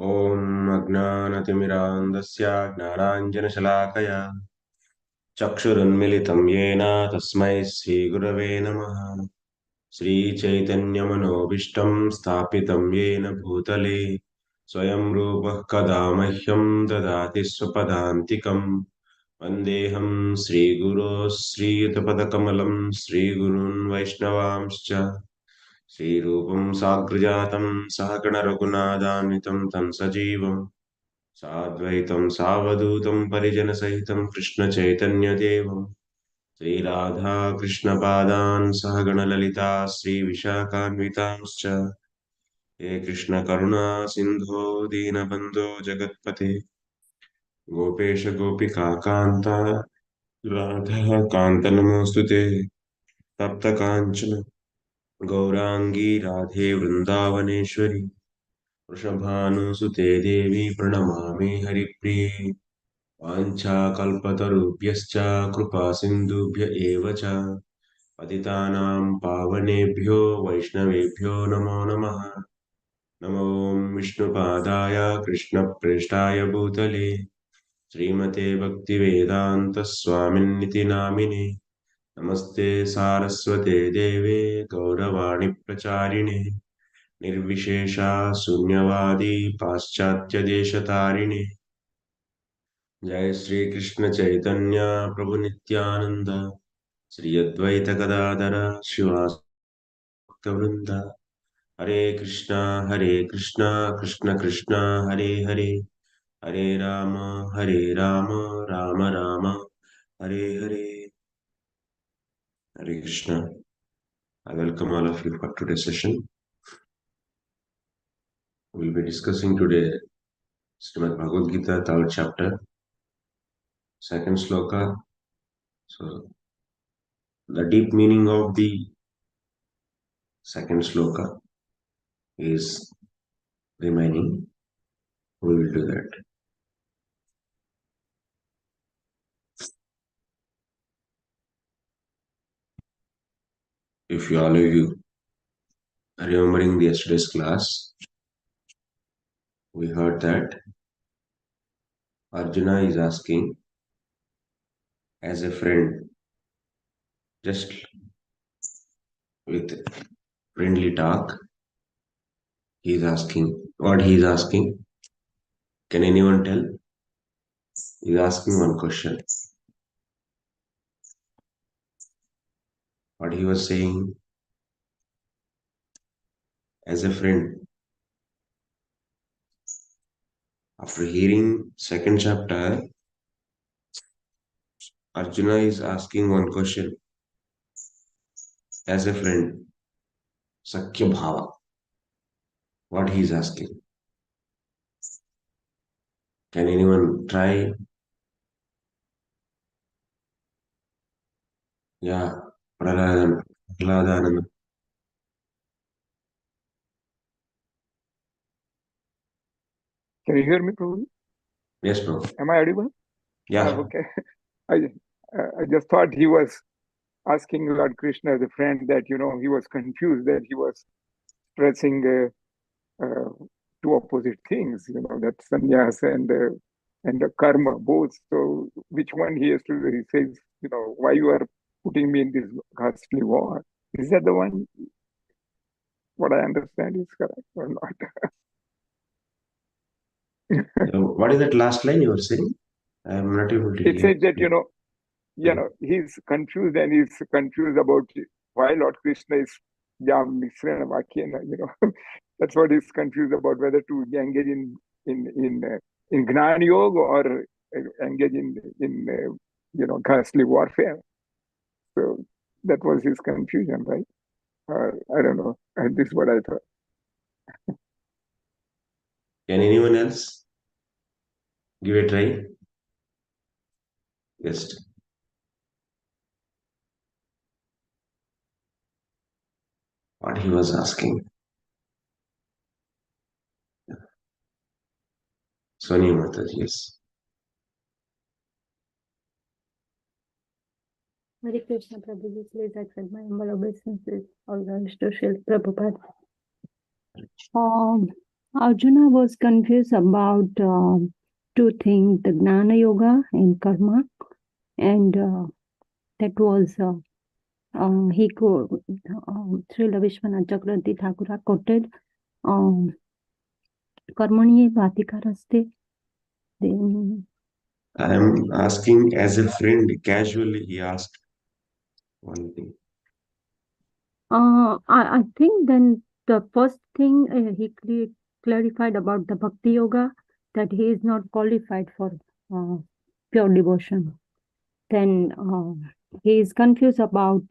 Om Ajnanatimiraandasya Gnananjanashalaakaya Chakshurunmilitam Yena Tasmai Sri Gurave Namaha Sri Chaitanyamanoਭीष्टं स्थापितं येन भूतले स्वयं रूपः कदा मह्यं ददाति स्वपदान्तिकं वन्देऽहं श्रीगुरोः श्रीयुतपदकमलं श्रीगुरून् वैष्णवांश्च श्रीरूपं साग्रजातं सहगणरघुनाथान्वितं तं सजीवं साद्वैतं सावधूतं परिजनसहितं कृष्णचैतन्यदेवं श्रीराधा कृष्णपादान् सहगणललिता श्रीविशाखान्वितांश्च हे कृष्णकरुणा सिन्धो दीनबन्धो जगत्पते गोपेश गोपिकान्त राधा कान्त नमोऽस्तु ते तप्तकाञ्चन गौराङ्गी राधे वृन्दावनेश्वरी वृषभानुसुते देवी प्रणमामि हरिप्रिये वाञ्छाकल्पतरुभ्यश्च कृपासिन्धुभ्य एव च पतितानां पावनेभ्यो वैष्णवेभ्यो नमो नमः। नमो विष्णुपादाय कृष्णप्रेष्ठाय भूतले श्रीमते भक्तिवेदान्तस्वामिन्निति नामिने नमस्ते सारस्वते देवे गौरवाणि प्रचारिणे निर्विशेषा शून्यवादी पाश्चात्यदेशतारिणे जय श्री कृष्ण चैतन्य प्रभु नित्यानंद श्री अद्वैत गदाधर श्रीवास भक्तवृंद हरे Krishna Krishna Krishna Hare Hare Hare Ram Ram Ram Hare Hare Hare Krishna. I welcome all of you for today's session. We will be discussing today Srimad Bhagavad Gita, third chapter, second sloka. So the deep meaning of the second sloka is remaining. We will do that. If you all of you are remembering the yesterday's class, we heard that Arjuna is asking as a friend, just with friendly talk, he is asking what he is asking. Can anyone tell? He is asking one question. What he was saying as a friend. After hearing second chapter, Arjuna is asking one question as a friend. Sakya Bhava. What he is asking. Can anyone try? Yeah, Prahladanand. Can you hear me, Prabhu? Yes, bro. Am I audible? Yeah. Okay. I just thought he was asking Lord Krishna as a friend that, he was confused that he was expressing two opposite things, that sannyas and the karma, both. So which one he has to do? He says, why you are putting me in this ghastly war? Is that the one? What I understand is correct or not? So what is that last line you were saying? I am not able to It hear. says that, he's confused and he's confused about why Lord Krishna is Misrana Vakyana, that's what he's confused about, whether to engage in Gnana Yoga or engage in ghastly warfare. So that was his confusion, right? I don't know. This is what I thought. Can anyone else give a try? Yes. What he was asking. Sonia Mataji, yes. Hare Krishna Prabhuji, please accept my humble obeisances. All thanks to Srila Prabhupada. Arjuna was confused about two things, the Gnana Yoga and Karma, and that was he could Srila Vishwanath Chakravarti Thakura quoted Karmani Bhatikaraste. Then I am asking as a friend, casually he asked one thing. I think then the first thing he clarified about the Bhakti Yoga, that he is not qualified for pure devotion. Then he is confused about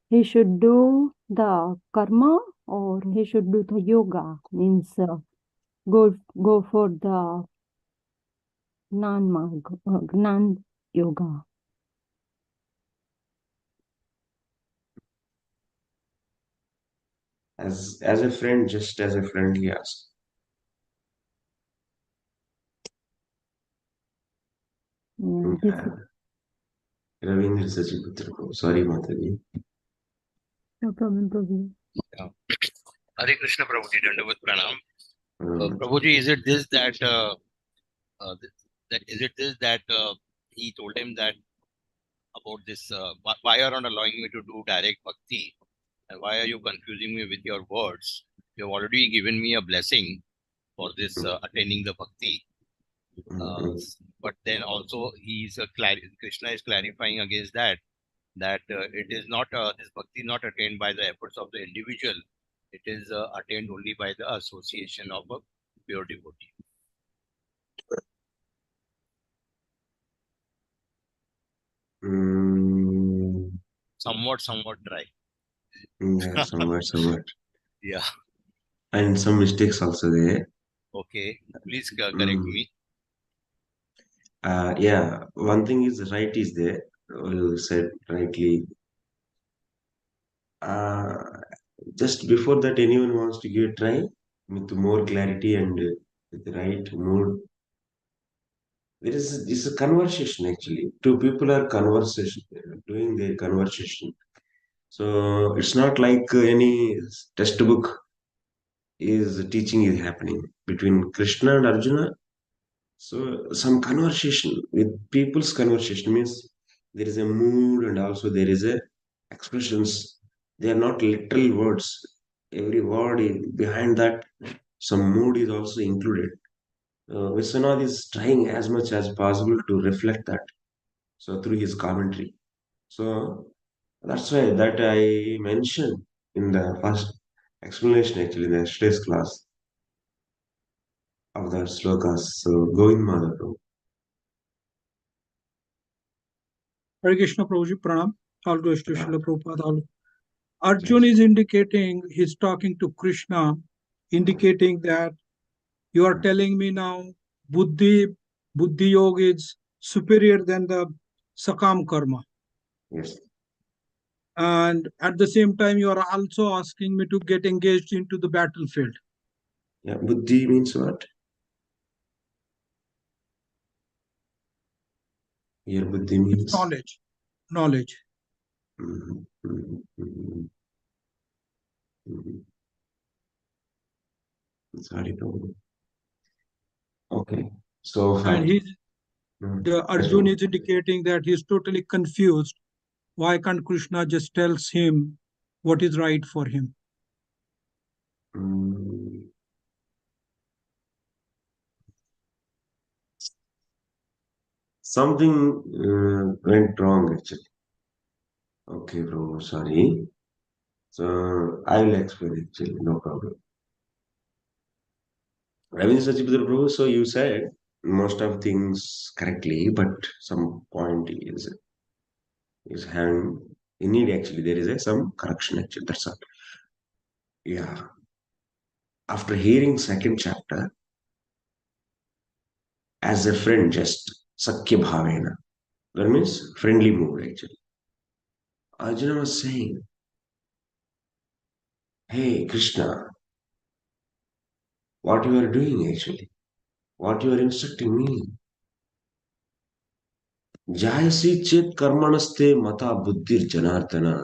he should do the karma or he should do the yoga, means go for the Gnan yoga. As a friend, just as a friend, he asked. Yeah, this Ravindra Sachiputra. Sorry, Mataji. no problem, Prabhu. Yeah. Hare Krishna Prabhuji, Dandavat Pranam. Um, Prabhuji, is it this that is it this that he told him that about this why you are not allowing me to do direct bhakti and why are you confusing me with your words? You have already given me a blessing for this attaining the bhakti. But then also Krishna is clarifying against that it is not this bhakti is not attained by the efforts of the individual. It is attained only by the association of a pure devotee. Somewhat dry. Yeah, somewhat. Yeah. And some mistakes also there. Okay. Please correct me. Yeah, one thing is right is there. You said rightly. Just before that, anyone wants to give a try with more clarity and with the right mood. This a conversation actually. Two people are conversation doing their conversation. So it's not like any textbook is teaching is happening between Krishna and Arjuna. So some conversation with people's conversation means there is a mood and also there is a expressions. They are not literal words. Every word is behind that. Some mood is also included. Vishwanath is trying as much as possible to reflect that. So through his commentary. So that's why that I mentioned in the first explanation actually in the yesterday's class of the slokas. So Govind Madhav. Hare Krishna Prabhuji Pranam. All goes to Srila Prabhupada. All. Yes. Arjun is indicating, he's talking to Krishna, indicating that you are telling me now Buddhi Yoga is superior than the Sakam Karma. Yes. And at the same time, you are also asking me to get engaged into the battlefield. Yeah, Buddhi means what? Here Buddhi means Knowledge. Mhm, mhm, mhm, mhm. Sorry, Prabhu. Okay. So And fine. the Arjun is indicating that he's totally confused. Why can't Krishna just tells him what is right for him? Something went wrong actually. Okay, bro, sorry. So I will explain actually, no problem. Ravindra Sachiputra Prabhu, so you said most of things correctly, but some point is having in need actually. There is some correction actually. That's all. Yeah. After hearing second chapter, as a friend, just Sakya Bhavena. That means friendly mood actually. Arjuna was saying, hey Krishna, what you are doing actually? What you are instructing me? Jayasi chet karmanaste mata buddhir janardana.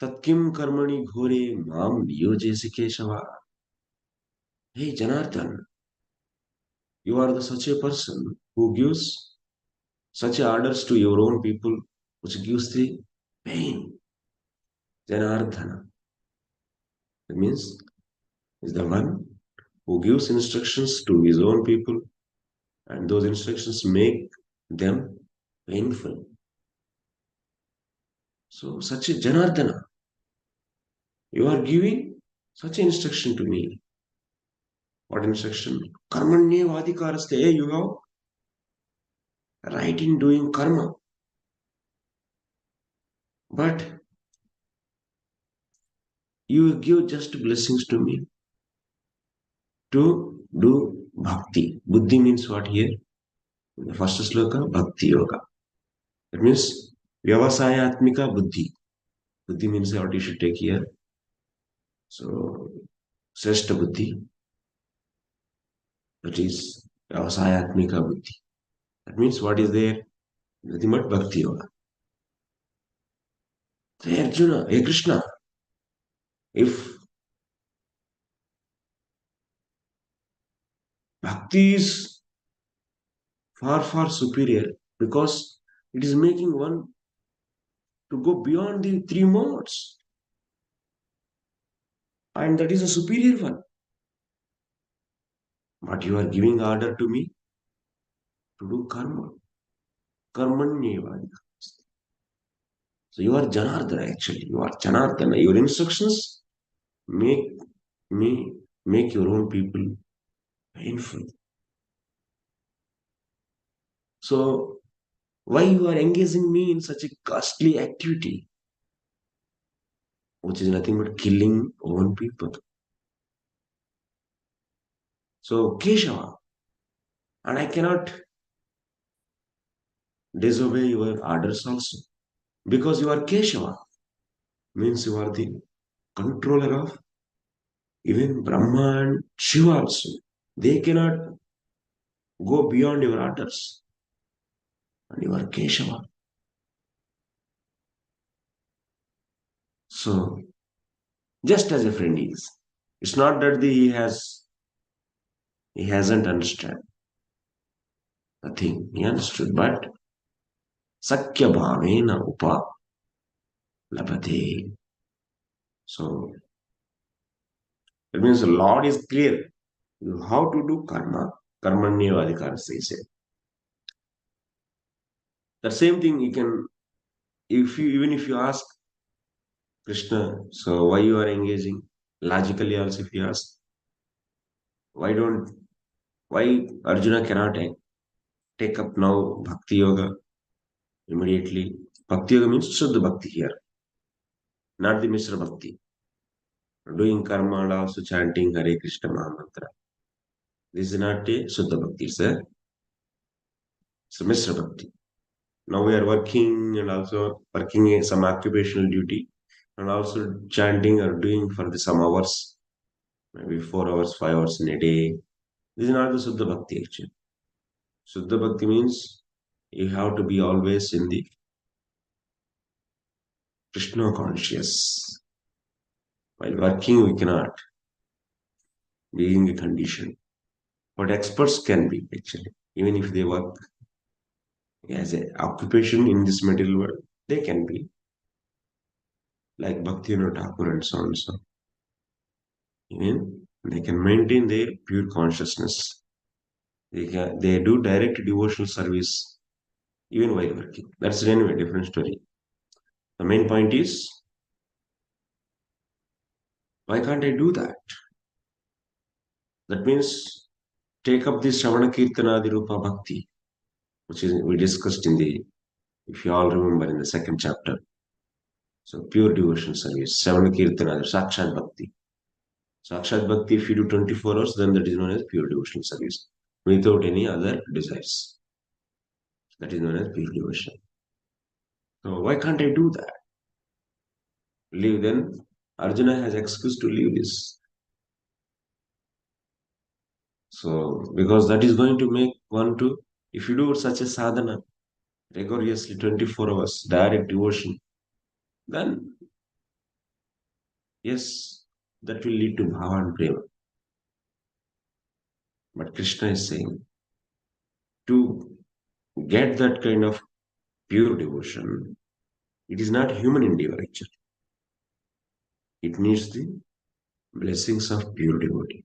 Tatkim karmani ghore mam niyojesi keshava. Hey Janardhan, you are such a person who gives such orders to your own people, which gives the pain. Janardhana. That means is the one who gives instructions to his own people, and those instructions make them painful. So, such a Janardana, you are giving such an instruction to me. What instruction? Karmanye vadikaraste. You have right in doing karma. But you give just blessings to me to do bhakti. Buddhi means what here? The first sloka, bhakti yoga. That means vyavasayatmika buddhi. Buddhi means what you should take here. So, Sreshta buddhi, that is vyavasayatmika buddhi. That means what is there? Nothing but bhakti yoga. Hey Arjuna, hey Krishna, if bhakti is far, far superior because it is making one to go beyond the three modes, and that is a superior one. But you are giving order to me to do karma. Karmanyeva. So you are Janardana actually. You are Janardana. Your instructions make me make your own people painful. So why you are engaging me in such a costly activity, which is nothing but killing own people? So Keshava, and I cannot disobey your orders also because you are Keshava, means you are the controller of even Brahma and Shiva also. They cannot go beyond your orders, and you are Keshava. So just as a friend is, it's not that he hasn't understood the thing. He understood, but Sakya Bhavena Upa Labhate. So it means the Lord is clear. You how to do karma. Karmanyevadikara says it. The same thing you can, if you even if you ask Krishna, so why you are engaging? Logically also if you ask, why don't why Arjuna cannot take up now Bhakti Yoga immediately? Bhakti Yoga means Shuddha Bhakti here, not the Mishra Bhakti. Doing karma and also chanting Hare Krishna Mahamantra. This is not a Shuddha Bhakti, it's a Mishra Bhakti. Now we are working and also working in some occupational duty and also chanting or doing for the some hours, maybe 4 hours, 5 hours in a day. This is not the Shuddha Bhakti actually. Shuddha Bhakti means you have to be always in the Krishna conscious. While working, we cannot be in a condition. But experts can be actually, even if they work as an occupation in this material world, they can be like Bhakti Thakur and so on and so. Even they can maintain their pure consciousness. They do direct devotional service even while working. That's anyway a different story. The main point is, why can't I do that? That means take up this Shravana Kirtanadi Rupa Bhakti, which is we discussed in the, if you all remember, in the second chapter. So pure devotion service, Shravana Kirtanadi, Sakshat Bhakti. Sakshat Bhakti, if you do 24 hours, then that is known as pure devotional service, without any other desires. That is known as pure devotion. So why can't I do that? Leave then. Arjuna has excuse to leave this. So because that is going to make one to, if you do such a sadhana rigorously 24 hours, direct devotion, then yes, that will lead to bhava and prema. But Krishna is saying to get that kind of pure devotion, it is not human endeavor actually. It needs the blessings of pure devotee.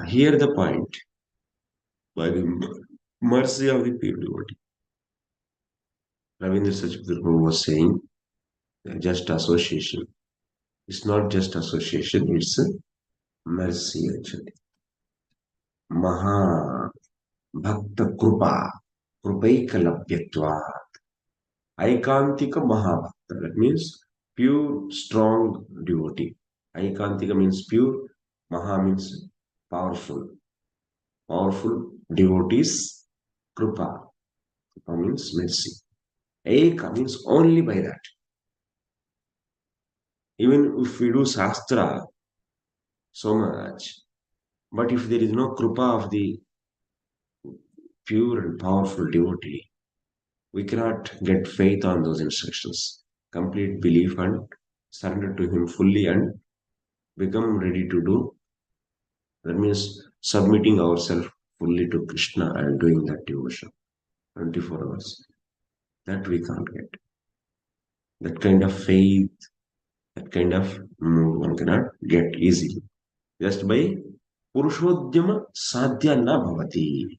Here the point, by the mercy of the pure devotee. Ravindra Sachipurva was saying, just association. It's not just association, it's a mercy actually. Maha Bhakta Krupa, Krupaikalapyatva, Aikantika Mahabhakta. That means pure, strong devotee. Aikantika means pure, Maha means powerful. Powerful devotees, Krupa. Krupa means mercy. Eka means only by that. Even if we do Shastra so much, but if there is no Krupa of the pure and powerful devotee, we cannot get faith on those instructions. Complete belief and surrender to him fully and become ready to do. That means submitting ourselves fully to Krishna and doing that devotion 24 hours. That we can't get. That kind of faith, that kind of mood one cannot get easily. Just by Purushodhyama Sadhya na bhavati.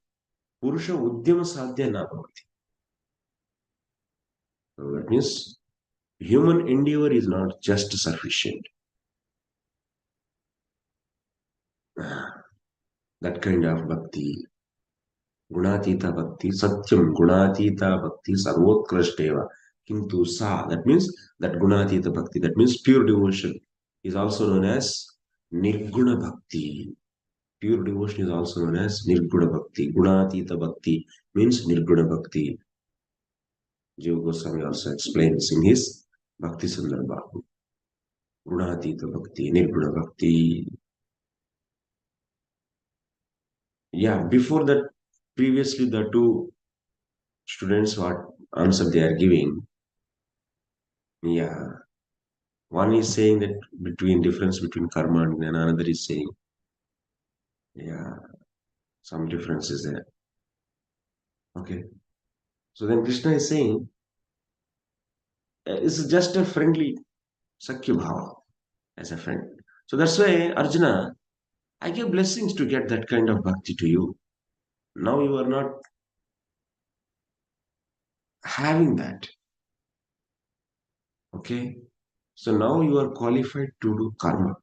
Purusha Udyama Sadhya na bhavati. So that means human endeavor is not just sufficient. That kind of bhakti, Gunatita bhakti, Satyam Gunatita bhakti, Sarvotkrashteva. Kintu Sa, that means that Gunatita bhakti, that means pure devotion, is also known as Nirguna bhakti. Pure devotion is also known as Nirguna bhakti. Gunatita bhakti means Nirguna bhakti. Jiva Goswami also explains in his Bhakti Sandarbha. Gunatita bhakti, Nirguna bhakti. Yeah, before that, previously the two students what answer they are giving. Yeah, one is saying that difference between karma and another is saying, yeah, some difference is there. Okay, so then Krishna is saying, it's just a friendly Sakya Bhava as a friend. So that's why Arjuna, I give blessings to get that kind of bhakti to you. Now you are not having that. Okay, so now you are qualified to do karma.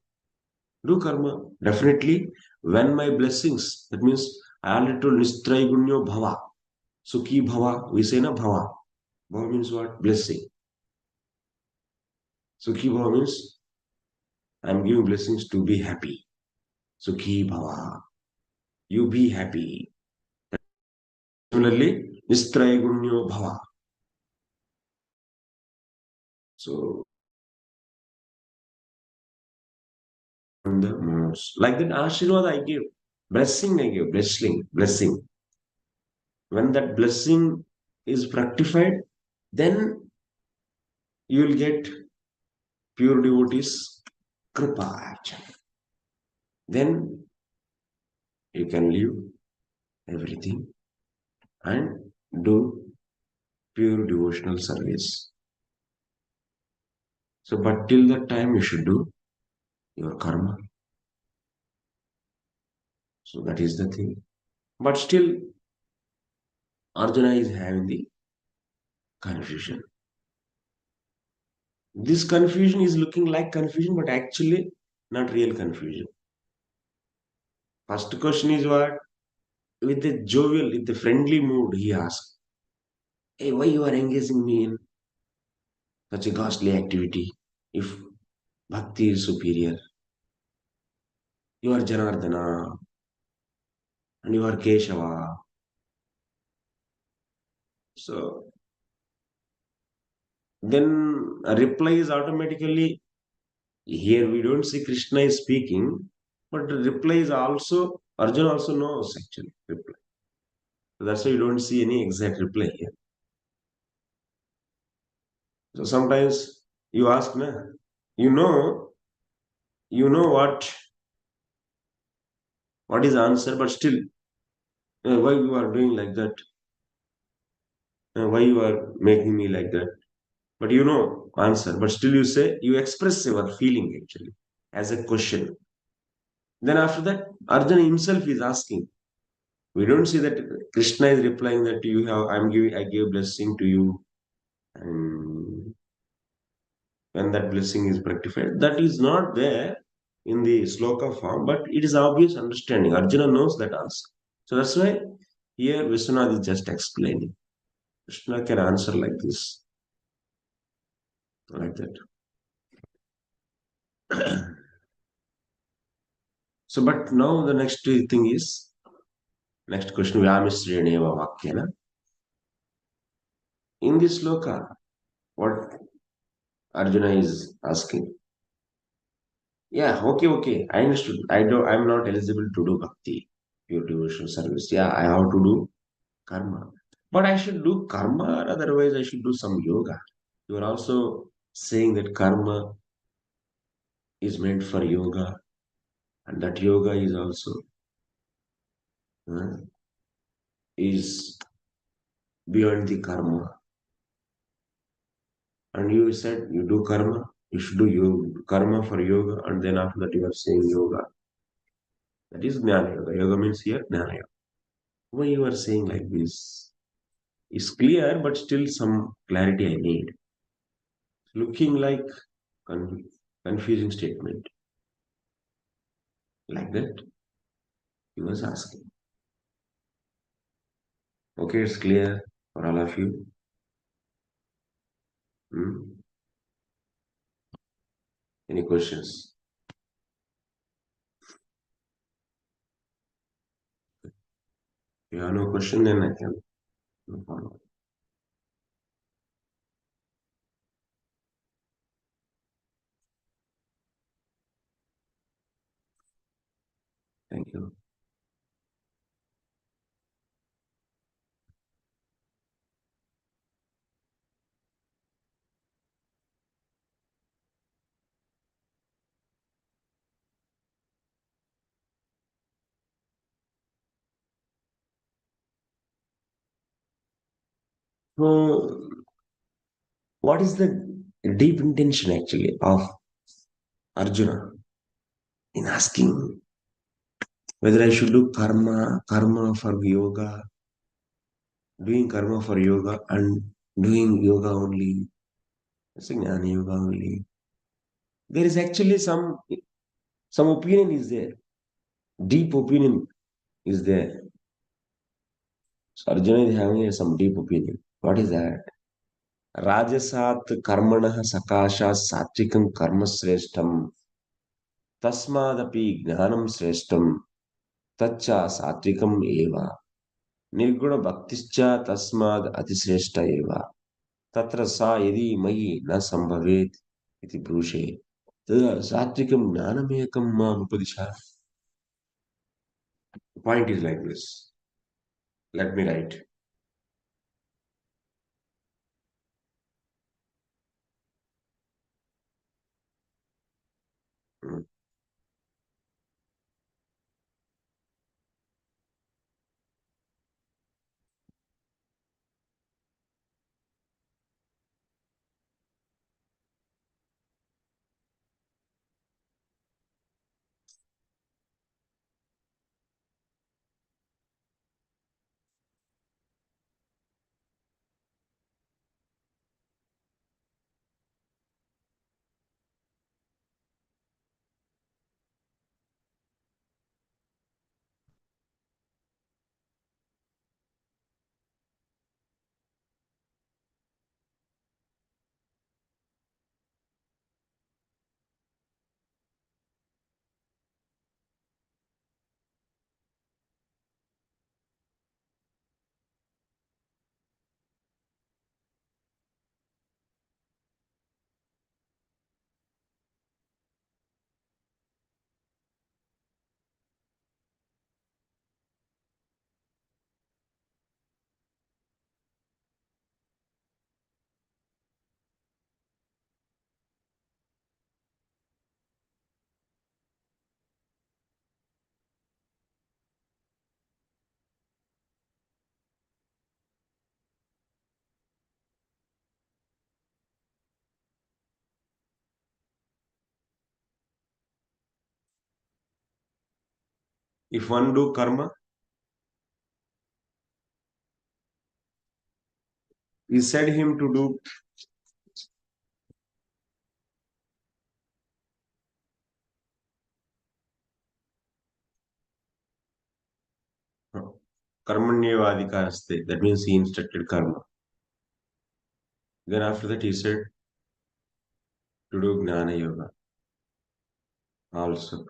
Do karma. Definitely, when my blessings, that means I already told Nistraigunyo Bhava. Sukhi Bhava, we say na Bhava. Bhava means what? Blessing. Sukhi Bhava means I am giving blessings to be happy. Sukhi Bhava. You be happy. Similarly, Nistraigunyo Bhava. So, on the modes. Like that, Ashirwad I give. Blessing I give. Blessing. When that blessing is fructified, then you will get pure devotees kripa actually. Then you can leave everything and do pure devotional service. So, but till that time you should do your karma. So that is the thing. But still, Arjuna is having the confusion. This confusion is looking like confusion, but actually not real confusion. First question is what? With a jovial, with a friendly mood, he asked, hey, why you are engaging me in such a ghastly activity if bhakti is superior? You are Janardana and you are Keshava. So then a reply is automatically here we don't see Krishna is speaking, but the reply is also Arjuna also knows actually reply. So that's why you don't see any exact reply here. So sometimes you ask, na, you know what what is the answer? But still, why you are doing like that? Why you are making me like that? But you know answer. But still, you say you express your feeling actually as a question. Then after that, Arjuna himself is asking. We don't see that Krishna is replying that you have. I gave blessing to you, and when that blessing is rectified, that is not there in the sloka form, but it is obvious understanding. Arjuna knows that also. So that's why here Vishwanath is just explaining. Krishna can answer like this, like that. So, but now the next thing is, next question, Vyamisriyaneva Vakyana. In this sloka, what Arjuna is asking. Yeah, okay. I understood. I'm not eligible to do bhakti, pure devotional service. Yeah, I have to do karma. But I should do karma, or otherwise I should do some yoga. You are also saying that karma is meant for yoga, and that yoga is also uh, is beyond the karma. And you said you do karma, you should do karma for yoga, and then after that you are saying yoga. That is jnana yoga. Yoga means here jnana yoga. Why you are saying like this? It's clear, but still some clarity I need. Looking like con- confusing statement like that. He was asking. Okay, it's clear for all of you. Hmm? Any questions? If you have no question, then I can follow. Thank you. So, what is the deep intention actually of Arjuna in asking whether I should do karma for yoga, doing karma for yoga and doing yoga only, jnana yoga only. There is actually some opinion is there, deep opinion is there. So Arjuna is having some deep opinion. What is that? Rajasat karmanah sakasha satvikam karma sreshtam tasmadapi gnanam sreshtam taccha satvikam eva निर्गुण भक्तिश्च तस्माद् अतिश्रेष्ठ एव तत्र सा यदि मयि न संभवेत् इति ब्रूषे तदा सात्विकं ज्ञानमेकं माम् उपदिश. The point is like this. Let me write. Hmm. If one do karma, we said him to do karmanyevadikaraste. That means he instructed karma. Then after that he said to do gnana yoga also.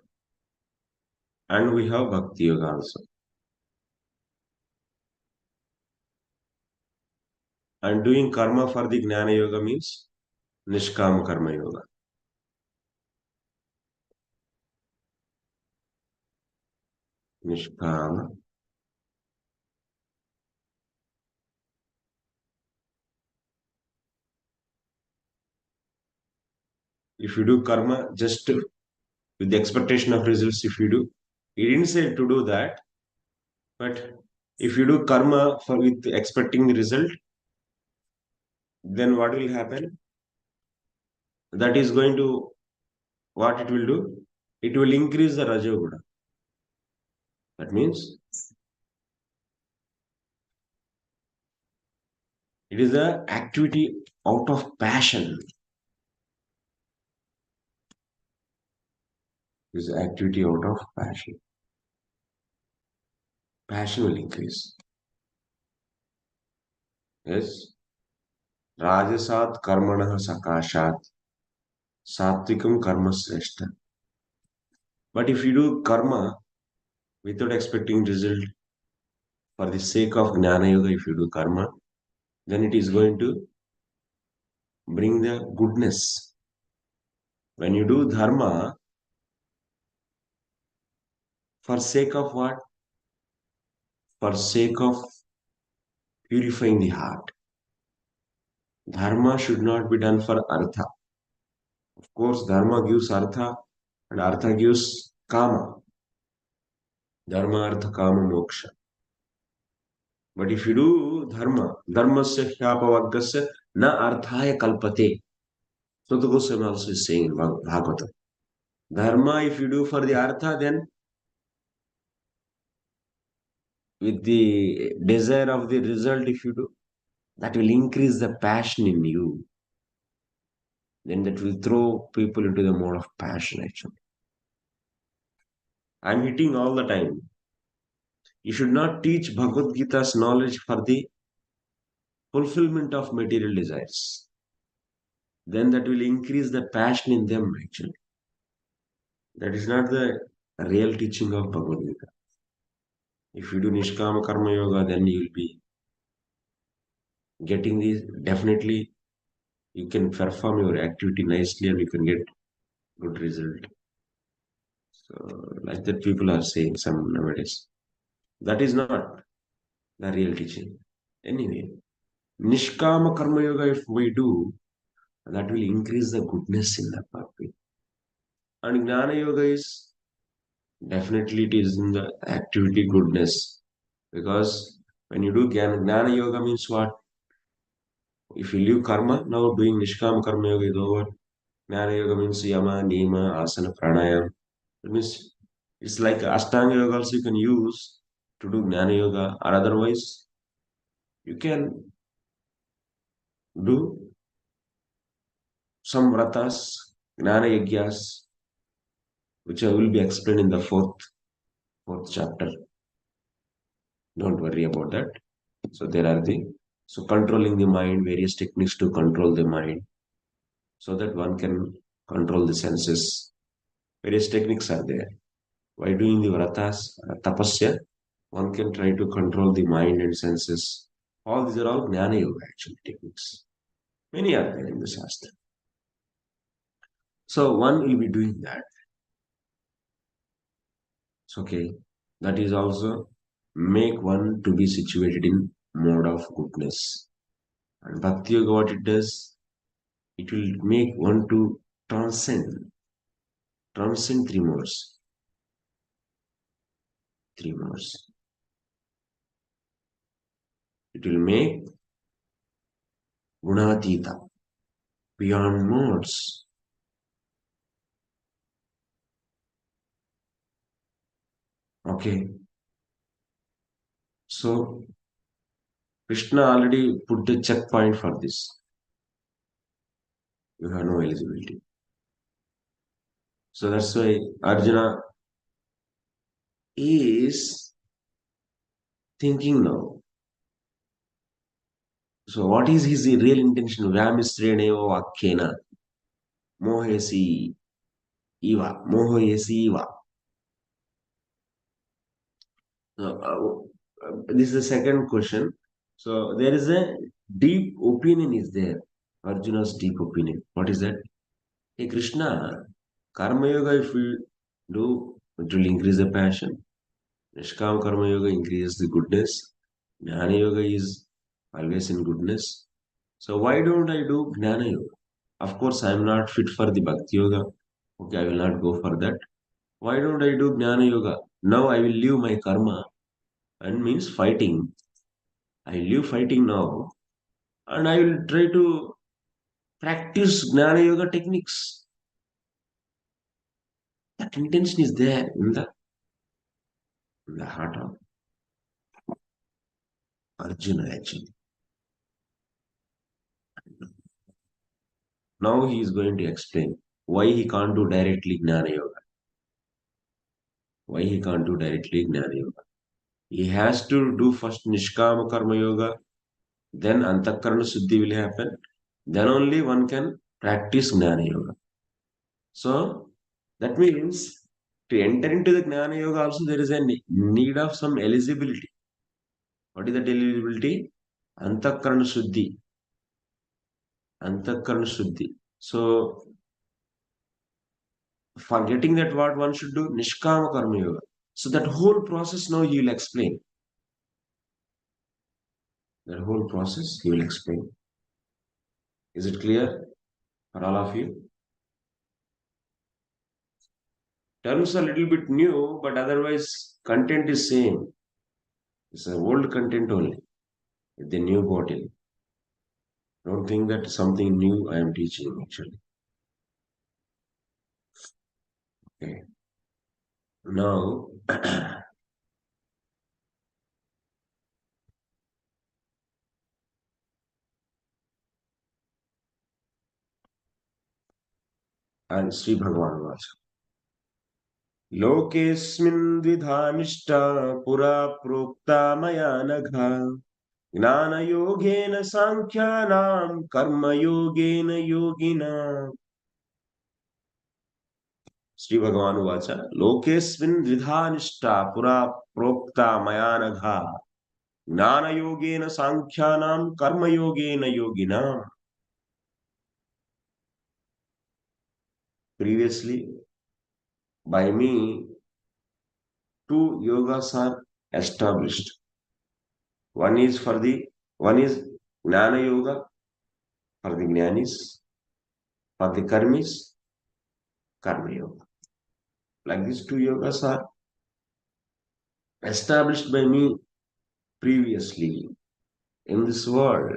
And we have bhakti yoga also. And doing karma for the gnana yoga means nishkama karma yoga. Nishkama. If you do karma just with the expectation of results, if you do, he didn't say to do that, but if you do karma for with expecting the result, then what will happen? That is going to, what it will do? It will increase the Rajoguda. That means it is the activity out of passion. It is activity out of passion. Passion will increase. Yes. Rajasat karmanah sakashat satvikam karma sreshta. But if you do karma without expecting result, for the sake of Jnana Yoga, if you do karma, then it is going to bring the goodness. When you do dharma, for sake of what? For sake of purifying the heart. Dharma should not be done for artha. Of course, dharma gives artha and artha gives kama. Dharma, artha, kama, moksha. But if you do dharma, dharmasya hyapavagasya na arthaya kalpate. So the Goswami also is saying in Bhagavata. Dharma, if you do for the artha, then with the desire of the result, if you do, that will increase the passion in you. Then that will throw people into the mode of passion, actually. I'm hitting all the time. You should not teach Bhagavad Gita's knowledge for the fulfillment of material desires. Then that will increase the passion in them, actually. That is not the real teaching of Bhagavad Gita. If you do Nishkama Karma Yoga, then you will be getting these. Definitely, you can perform your activity nicely and you can get good result. So, like that, people are saying some nowadays. That is not the real teaching. Anyway, Nishkama Karma Yoga, if we do, that will increase the goodness in the pathway. And Gnana Yoga is definitely it is in the activity goodness. Because when you do Gnana Yoga means what? If you leave karma, now doing Nishkama Karma Yoga is over. Gnana Yoga means Yama, Nima, Asana, Pranayam. It means it's like Ashtanga Yoga also you can use to do Gnana Yoga, or otherwise you can do some vratas, Gnana Yagyas, which I will be explained in the fourth chapter. Don't worry about that. So there are so controlling the mind, various techniques to control the mind, so that one can control the senses. Various techniques are there. By doing the vratas, tapasya, one can try to control the mind and senses. All these are all Jnana Yoga actually techniques. Many are there in the Shastra. So one will be doing that. So, okay, that is also make one to be situated in mode of goodness. And Bhakti Yoga, what it does, it will make one to transcend three modes. Three modes. It will make Gunatita, beyond modes. Okay. So Krishna already put a checkpoint for this. You have no eligibility. So that's why Arjuna is thinking now. So what is his real intention? Vyamisreneo Vakyena Mohesi Iva. This is the second question. So there is a deep opinion is there. Arjuna's deep opinion. What is that? Hey Krishna, Karma Yoga if we do, it will increase the passion. Nishkam Karma Yoga increases the goodness. Jnana Yoga is always in goodness. So why don't I do Jnana Yoga? Of course, I am not fit for the Bhakti Yoga. Okay, I will not go for that. Why don't I do Jnana Yoga? Now I will leave my karma and means fighting. I leave fighting now and I will try to practice Jnana Yoga techniques. That intention is there in the heart of Arjuna actually. Now he is going to explain why he can't do directly Jnana Yoga. Why he can't do directly Jnana Yoga. He has to do first Nishkama Karma Yoga, then Antakarana Suddhi will happen. Then only one can practice Jnana Yoga. So that means to enter into the Jnana Yoga also there is a need of some eligibility. What is that eligibility? Antakarana Suddhi. Antakarana Suddhi. So for getting that what one should do? Nishkama Karma Yoga. So that whole process now he will explain. That whole process he will explain. Is it clear for all of you? Terms are a little bit new, but otherwise content is same. It's an old content only with the new bottle. Don't think that something new I am teaching actually. Okay. Now, and Sri Bhagavan was. Lokesmin dvidhanishta pura prokta maya nagha gnana yogena sankhyanam karma yogena yogina. Sri Bhagavan Vacha Lokesmin dvidhanishta pura prokta maya nagha gnana yogena sankhyanam karma yogena yogina. Previously, by me, two yogas are established. One is Jnana Yoga for the Jnanis, for the Karmis, Karma Yoga. Like these two yogas are established by me previously in this world.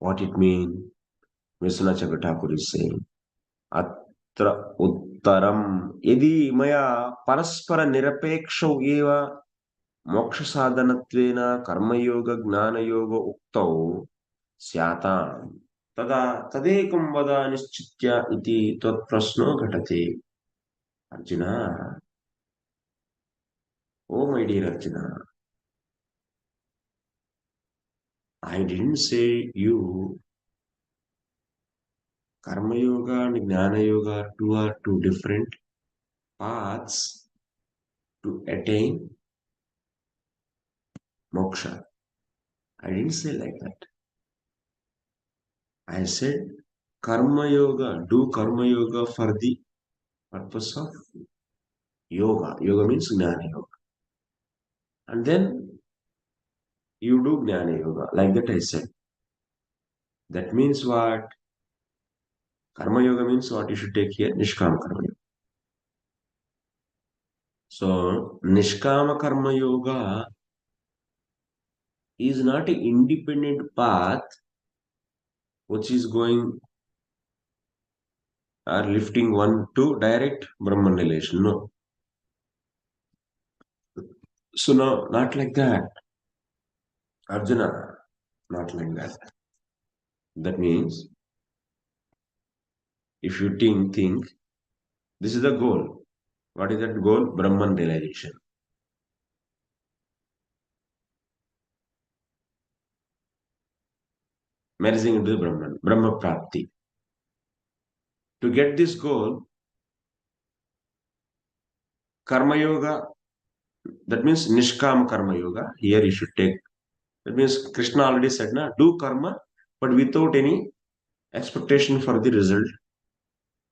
What it means, Vishwanath Chakravarti is saying, Atra Uttaram Yadi Maya Paraspara Nirapeksho Eva Moksha Sadhanattvena Karma Yoga Gnana Yoga Uktau Syatam Tada Tadekam Vada Nischitya Iti Tvat Prasno Ghatate. Arjuna, oh my dear Arjuna, I didn't say you Karma Yoga and Gnana Yoga are two different paths to attain moksha. I didn't say like that. I said Karma Yoga, do Karma Yoga for the purpose of yoga. Yoga means Gnana Yoga. And then you do Gnana Yoga. Like that I said. That means what? Karma Yoga means what you should take here? Nishkama Karma Yoga. So, Nishkama Karma Yoga is not an independent path which is going or lifting one to direct Brahman relation. No. So no, not like that. Arjuna, not like that. That means if you think this is the goal. What is that goal? Brahman realization. Merging into the Brahman, Brahma Prapti. To get this goal, Karma Yoga, that means Nishkam Karma Yoga, here you should take. That means Krishna already said, na, do karma, but without any expectation for the result.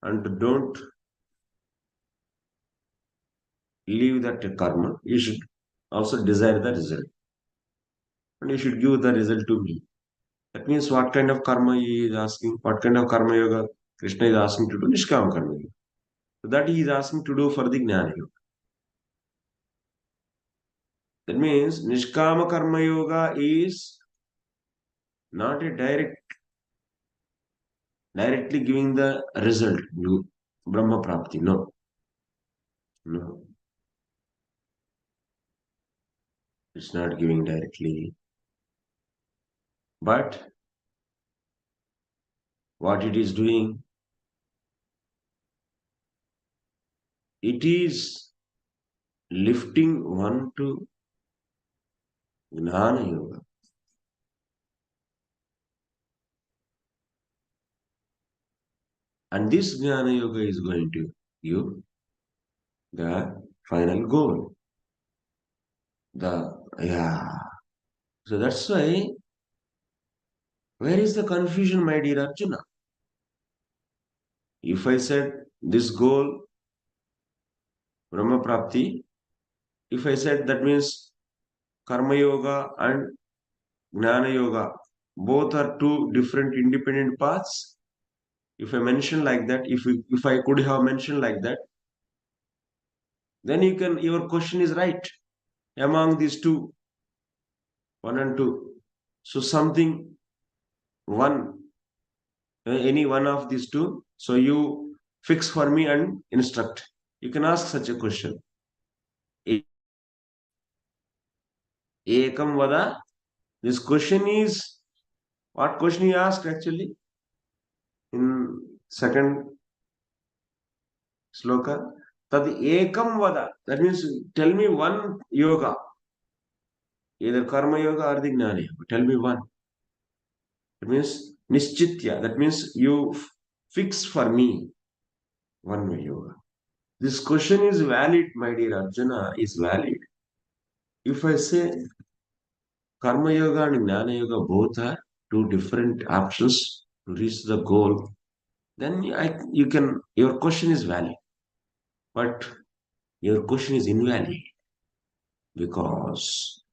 And don't leave that karma. You should also desire the result. And you should give the result to me. That means what kind of karma he is asking, what kind of karma yoga Krishna is asking to do, Nishkam Karma Yoga. So that he is asking to do for the Jnana Yoga. That means Nishkama Karma Yoga is not a directly giving the result, Brahma Prapti. No. No. It's not giving directly. But what it is doing, it is lifting one to Jnana Yoga. And this Jnana Yoga is going to give the final goal. So that's why, where is the confusion, my dear Arjuna? If I said this goal, Brahma Prapti, if I said that means Karma Yoga and Jnana Yoga, both are two different independent paths. If I mention like that, if I could have mentioned like that, then your question is right. Among these two, 1 and 2. So something, any one of these two, so you fix for me and instruct. You can ask such a question. Ekam vada. This question is, what question you asked actually? In second sloka. Tad ekam vada. That means tell me one yoga. Either karma yoga or the jnana yoga. Tell me one. That means nischitya. That means you fix for me one yoga. This question is valid, my dear Arjuna, is valid. If I say karma yoga and jnana yoga both are two different options to reach the goal, then your question is valid. But your question is invalid because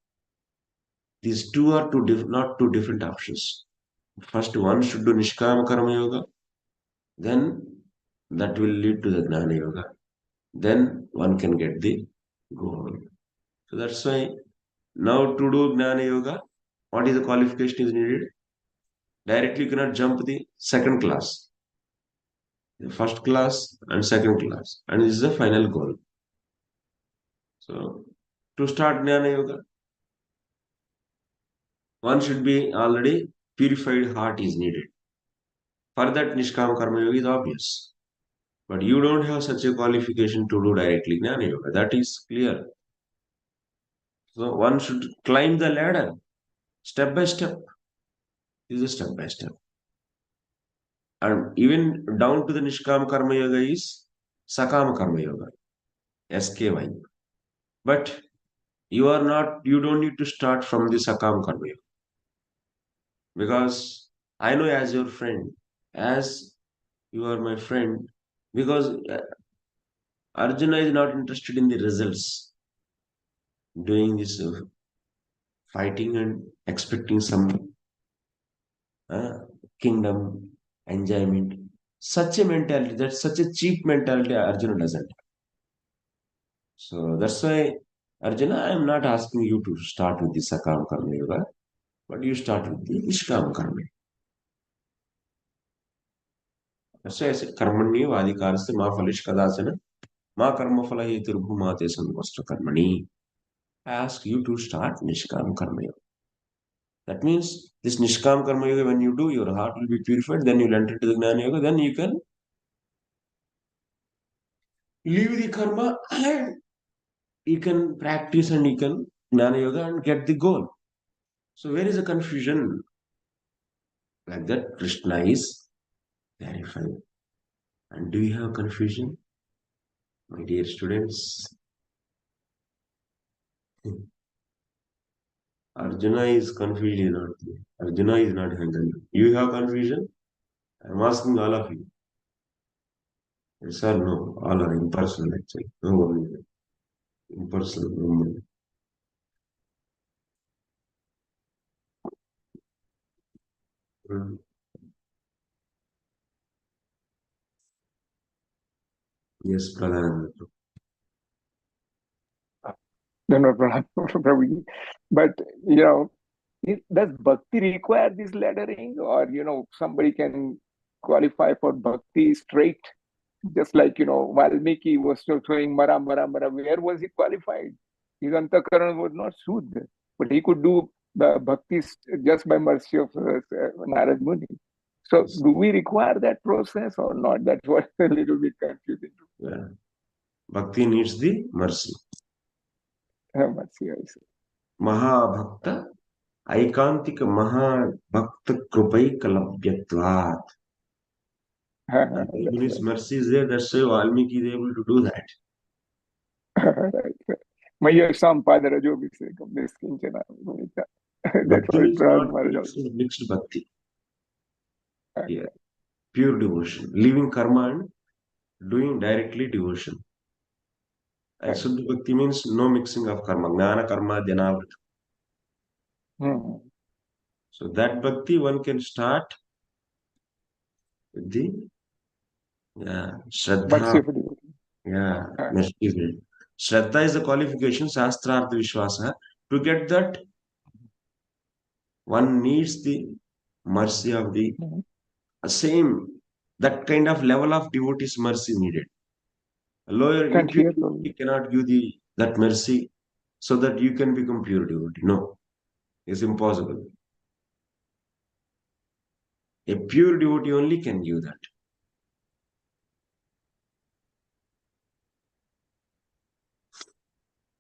these two are not two different options. First, one should do Nishkama Karma Yoga, then that will lead to the Jnana Yoga. Then one can get the goal. So that's why now to do Jnana Yoga, what is the qualification is needed? Directly you cannot jump the second class. The first class and second class. And this is the final goal. So to start Jnana Yoga, one should be already purified heart is needed. For that, Nishkama Karma Yoga is obvious. But you don't have such a qualification to do directly Jnana Yoga. That is clear. So one should climb the ladder step by step. This is step by step. And even down to the Nishkama Karma Yoga is Sakama Karma Yoga. SKY. But you don't need to start from the Sakama Karma Yoga. Because I know as your friend, as you are my friend, because Arjuna is not interested in the results, doing this fighting and expecting some kingdom, enjoyment. Such a mentality, that's such a cheap mentality Arjuna doesn't. So that's why, Arjuna, I am not asking you to start with the Sakam Karma Yoga, but you start with the Nishkam Karma. That's why I said, Karmani Vadikarasya Ma Phalish Kadasana Ma Karma Phala Hetirubhumate Samvastra Karmani. I ask you to start Nishkam Karma Yoga. That means this Nishkam Karma Yoga, when you do, your heart will be purified, then you'll enter into the Gnana Yoga, then you can leave the karma and you can practice and you can Gnana Yoga and get the goal. So where is the confusion? Like that, Krishna is clarifying. And do you have confusion, my dear students? Arjuna is confused, is not there. Arjuna is not hungry. You have confusion? I'm asking all of you. Yes or no? All are impersonal actually. No one is impersonal. No one. Mm. Yes, Pradhan. No, no, Prabhuji. But, does bhakti require this laddering? Or, somebody can qualify for bhakti straight? Just like, Valmiki was still throwing Mara, Mara, Mara. Where was he qualified? His Antakaran was not Shuddha. But he could do the bhakti just by mercy of Narad Muni. So do we require that process or not? That's what a little bit confusing. Yeah. Bhakti needs the mercy. Mercy, I say. Mahabhakta ऐकांतिक महाभक्त कृपैकलभ्यत्वात्. And when his mercy is there, that's why Valmiki is able to do that. Maya Sampada Rajobhisekam Niskinchana. That's Bhakti what is not Maharaj. mixed bhakti. Yeah. Pure devotion. Leaving karma and doing directly devotion. And Suddha Bhakti means no mixing of karma. Jnana karma dhyanavrit. So that bhakti one can start with the Shraddha. Yeah, mercy is there. Shraddha is the qualification, Sārārtha Vishwasa. To get that, one needs the mercy of the same, that kind of level of devotee's mercy needed. A lower impure devotee cannot give that mercy so that you can become pure devotee. No, it's impossible. A pure devotee only can give that.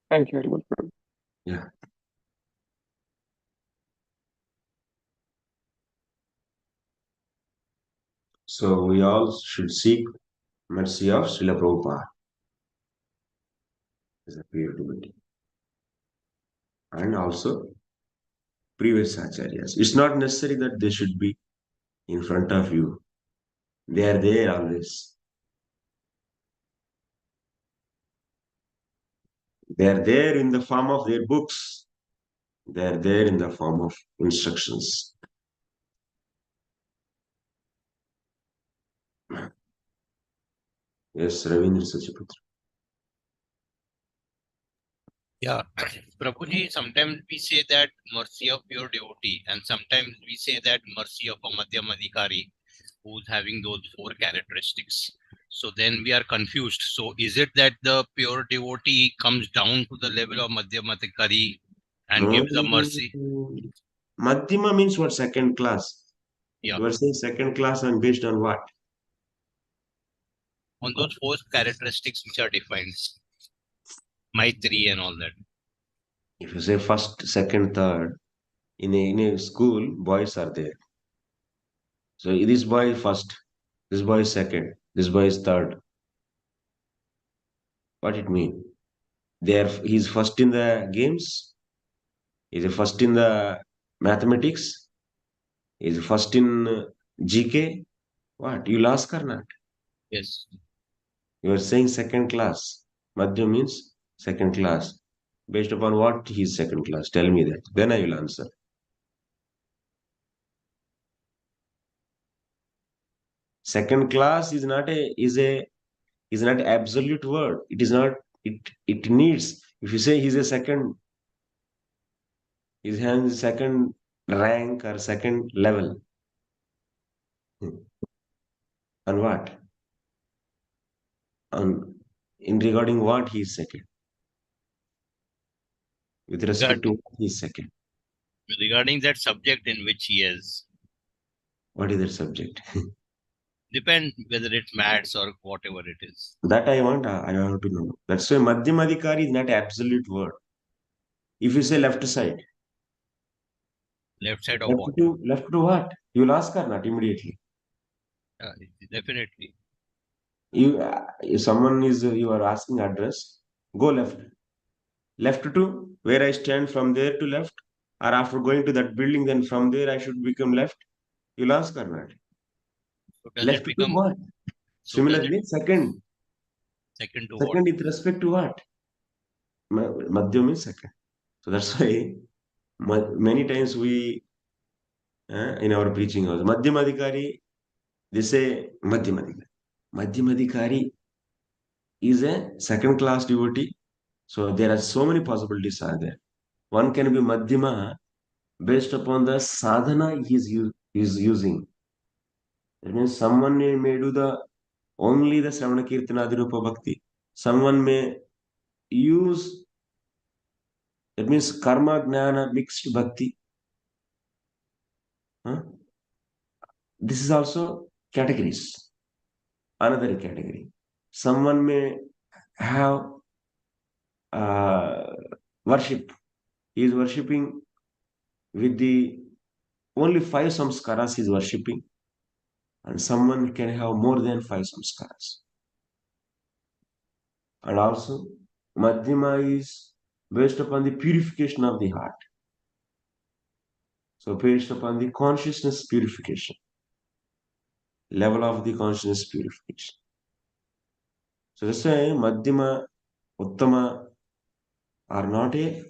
Thank you very much. Yeah. So we all should seek mercy of Srila Prabhupada as a pure devotee. And also previous acharyas. It's not necessary that they should be in front of you. They are there always. They are there in the form of their books. They are there in the form of instructions. Yes, Ravindra Sachiputra. Yeah, Prabhuji, sometimes we say that mercy of pure devotee, and sometimes we say that mercy of a Madhyam Adhikari who's having those 4 characteristics. So then we are confused. So is it that the pure devotee comes down to the level of Madhyam Adhikari and gives a mercy? Madhyama means what? Second class. Yeah. You are saying second class and based on what? On those 4 characteristics which are defined. Maitri and all that. If you say first, second, third, in a school, boys are there. So this boy is first, this boy is second, this boy is third. What it mean? He's first in the games, he's first in the mathematics, he's first in GK. What? You'll ask or not? Yes. You are saying second class. Madhya means second class. Based upon what he is second class? Tell me that. Then I will answer. Second class is not absolute word. It is not. It needs. If you say he's a second, he's having second rank or second level. On what? On in regarding what he is second. With respect to what he is second. Regarding that subject in which he is, What is that subject? depend whether it's maths or whatever it is. That I want to know. That's why Madhyamadikari is not absolute word. If you say left side, Left side of what? left to what? You will ask or not immediately. Definitely. If someone is you are asking address, go left. Left to where I stand, from there to left, or after going to that building, then from there I should become left. You'll ask or not? So does Left it to become what? so does Similarly, second second to what? with respect to what? Madhya means second. So that's why many times we in our preaching house, Madhyamadikari, they say Madhyamadikari. Madhyamadikari is a second class devotee. So there are so many possibilities are there. One can be Madhyama based upon the sadhana he is using. That means someone may do the only the Sravana Kirtana Adirupa Bhakti. Someone may use, that means karma jnana mixed bhakti. Huh? This is also categories. Another category. Someone may have worship. He is worshipping with the only 5 samskaras he is worshipping, and someone can have more than 5 samskaras. And also, Madhyama is based upon the purification of the heart. So, based upon the consciousness purification, level of the consciousness purification. So, that's why Madhyama, Uttama are not a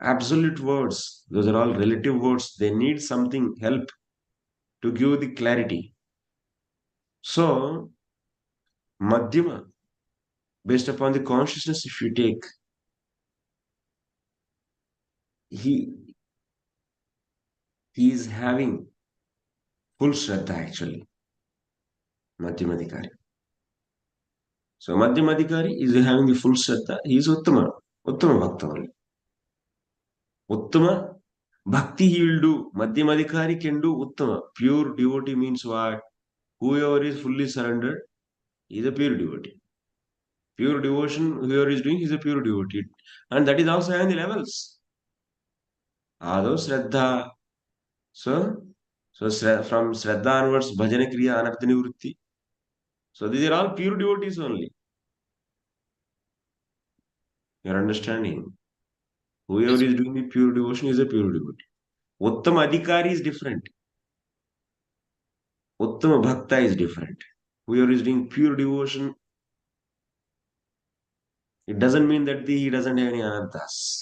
absolute words. Those are all relative words. They need something help to give the clarity. So, Madhyama, based upon the consciousness, if you take, he is having full Shraddha actually, Madhyamadikari. So, Madhyamadikari is having the full Shraddha. He is Uttama Bhakta only. Uttama Bhakti he will do. Madhyamadikari can do Uttama. Pure devotee means what? Whoever is fully surrendered is a pure devotee. Pure devotion, whoever is doing is a pure devotee. And that is also having the levels. Ado Shraddha. So from Shraddha onwards, Bhajana Kriya, Anarthani Vritti. So these are all pure devotees only. You are understanding? Whoever is doing the pure devotion is a pure devotee. Uttama Adhikari is different. Uttama Bhakta is different. Whoever is doing pure devotion, it doesn't mean that he doesn't have any anarthas.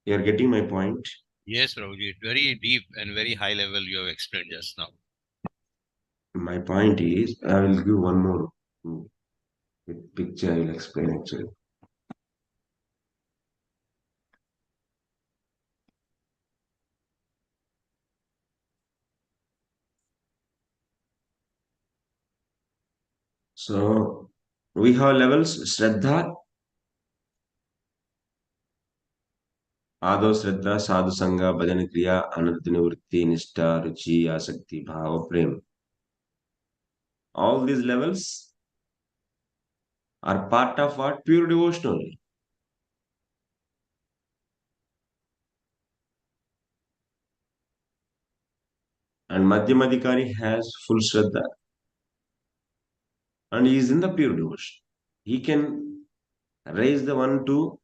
You are getting my point? Yes, Prabhuji. Very deep and very high level you have explained just now. My point is, I will give one more picture. I will explain actually. So we have levels: Shraddha, Ado Shraddha, Sadhu Sangha, Bhajan Kriya, Anarthani Vritti, Nishtha, Ruchi, Asakti, Bhava, Prem. All these levels are part of what? Pure devotion only. And Madhyamadikari has full Shraddha and he is in the pure devotion. He can raise the one to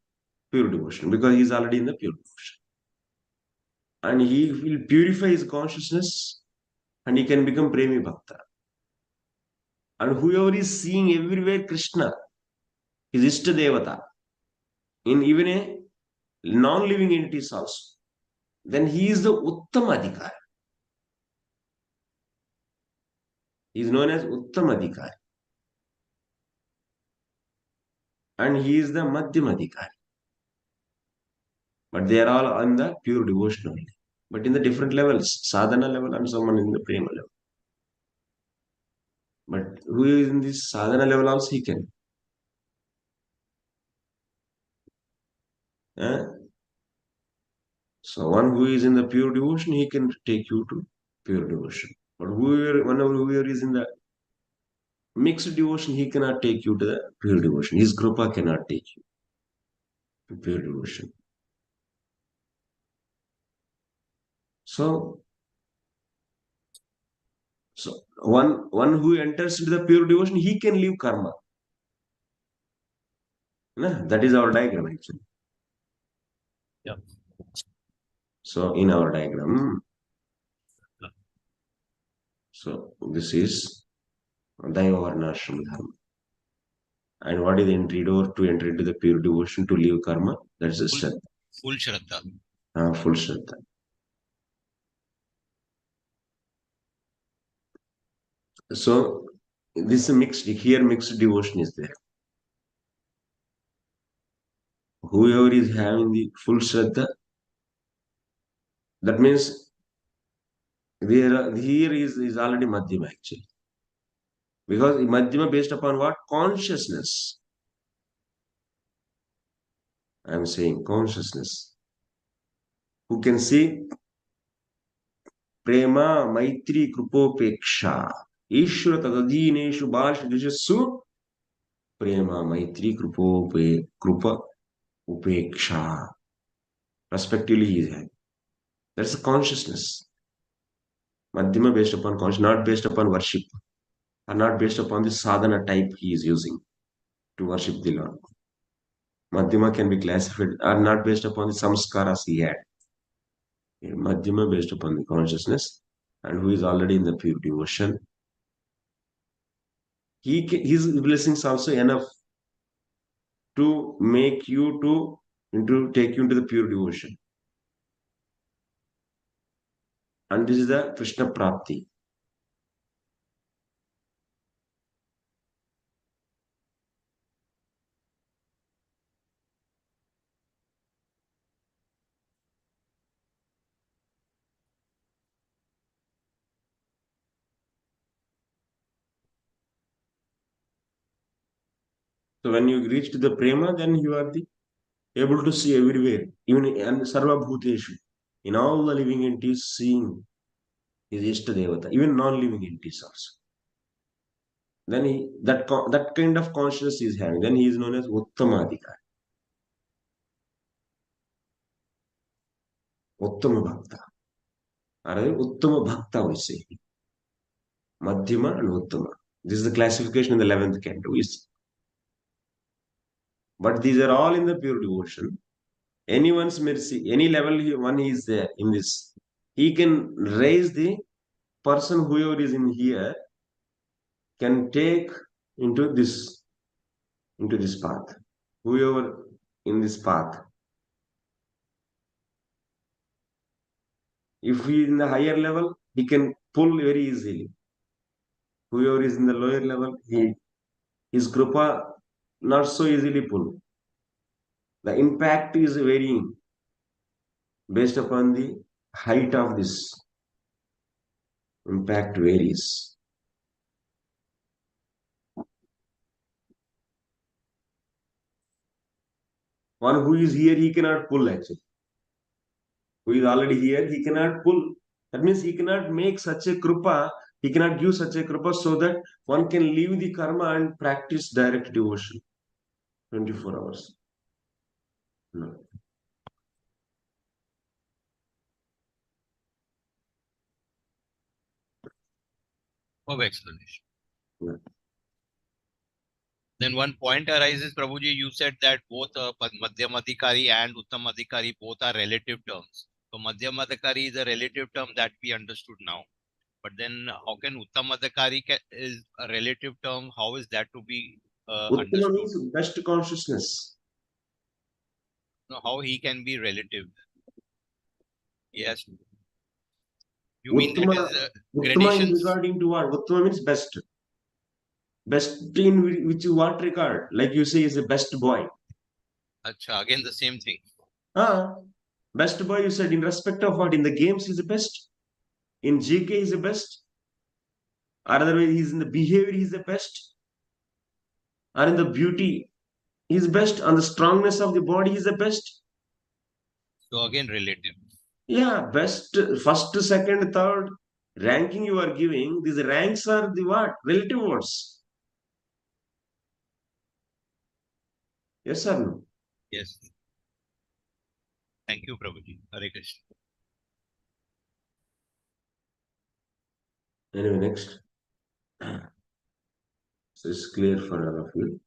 pure devotion because he is already in the pure devotion. And he will purify his consciousness and he can become Premi Bhakta. And whoever is seeing everywhere Krishna, his Ishta Devata, in even a non-living entities also, then he is the Uttamadikari. He is known as Uttamadikari. And he is the Madhyamadikari. But they are all on the pure devotion only. But in the different levels, sadhana level and someone in the prema level. But who is in this sadhana level also he can. Eh? So one who is in the pure devotion, he can take you to pure devotion. But whoever is in the mixed devotion, he cannot take you to the pure devotion. His kripa cannot take you to pure devotion. So one who enters into the pure devotion, he can leave karma. Nah, that is our diagram actually. Yeah. So in our diagram, so this is Daiva Varnashram Dharma. And what is the entry door to enter into the pure devotion to leave karma? That is a Shraddha. Full Shraddha. Full Shraddha. So this mixed devotion is there. Whoever is having the full Shraddha, that means here is already Madhyama actually. Because Madhyama based upon what? Consciousness. I am saying consciousness. Who can see Prema, Maitri, Krupopeksha. Ishvara tadadhineshu bhashadishassu Prema, Maitri, Krupa, Upeksha. Respectively, he is having. That's a consciousness. Madhyama based upon consciousness, not based upon worship, or not based upon the sadhana type he is using to worship the Lord. Madhyama can be classified, are not based upon the samskaras he had. Madhyama based upon the consciousness, and who is already in the pure devotion. His blessings also enough to make you to take you into the pure devotion. And this is the Krishna Prapti. So when you reach to the prema, then you are able to see everywhere, even in Sarva Bhuteshu, in all the living entities, seeing his Ishta Devata, even non-living entities also. Then that kind of consciousness is having. Then he is known as Uttamadikari. Uttama Bhakta. Or Uttama Bhakta we say. Madhyama and Uttama. This is the classification in the 11th canto. But these are all in the pure devotion. Anyone's mercy, any level one is there in this, he can raise the person whoever is in here, can take into this path. Whoever in this path. If he is in the higher level, he can pull very easily. Whoever is in the lower level, his kripa not so easily pull. The impact is varying based upon the height of this. Impact varies. One who is here, he cannot pull actually. Who is already here, he cannot pull. That means he cannot make such a kripa, he cannot give such a kripa so that one can leave the karma and practice direct devotion 24 hours. No. Of explanation. Yeah. Then one point arises, Prabhuji, you said that both Madhyamadikari and Uttamadikari both are relative terms. So Madhyamadikari is a relative term that we understood now. But then how can Uttamadikari is a relative term? How is that to be Uttama understood? means best consciousness. No, how he can be relative? Yes. You mean Uttama, that is Uttama is gradations? regarding to what? Uttama means best. Best in which you what regard? Like you say is a best boy. Achha, again the same thing. Best boy you said in respect of what? In the games is the best. In GK is the best. Or otherwise he's in the behavior he's the best. Or in the beauty he's best. On the strongness of the body he's the best. So again, relative. Yeah, best, first, second, third ranking you are giving. These ranks are the what? Relative words. Yes or no? Yes. Thank you, Prabhuji. Hare Krishna. Anyway, next. So it's clear for all of you.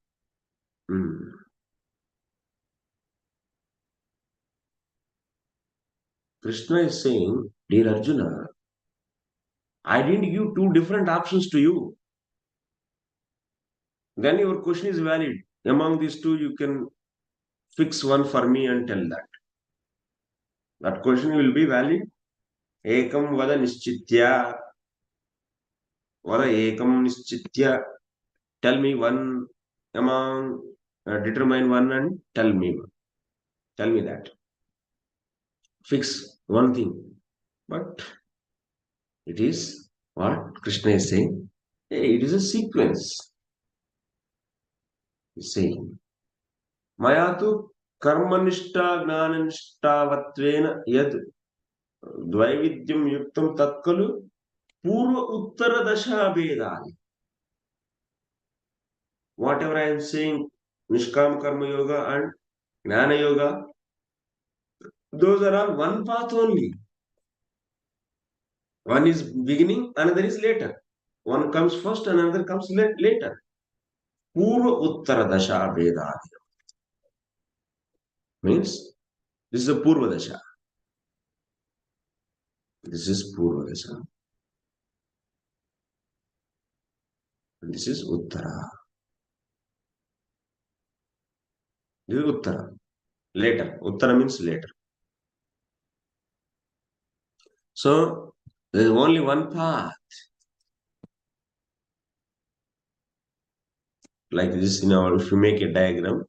Krishna is saying, dear Arjuna, I didn't give two different options to you. Then your question is valid. Among these two, you can fix one for me and tell that. That question will be valid. Ekam vada nischitya. Vada ekam nischitya. Tell me one among, determine one and tell me one. Tell me that. Fix one thing. But it is what Krishna is saying. Hey, it is a sequence. He's saying, Mayatu karmanishta gnananishtavattvena yad dvaividyam yuktam tatkalu purva uttara dasha vedani. Whatever I am saying, Nishkam Karma Yoga and Gnana Yoga, those are all one path only. One is beginning, another is later. One comes first, another comes later. Purva Uttara Dasha Vedadi means this is a Purva Dasha. This is Purva Dasha. And this is Uttara. This is Uttara. Later. Uttara means later. So there is only one path. Like this, if you make a diagram,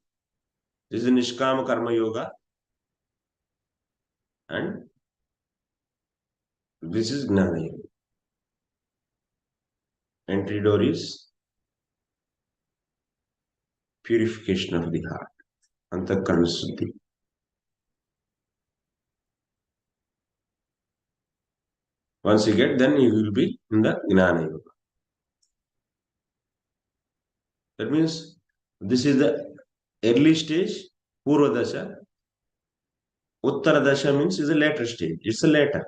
this is Nishkama Karma Yoga and this is Gnana Yoga. Entry door is purification of the heart. Antakarana Suddhi. Once you get, then you will be in the Gnana Yoga. That means this is the early stage, Purva Dasha. Uttara Dasha means is a later stage. It's a later.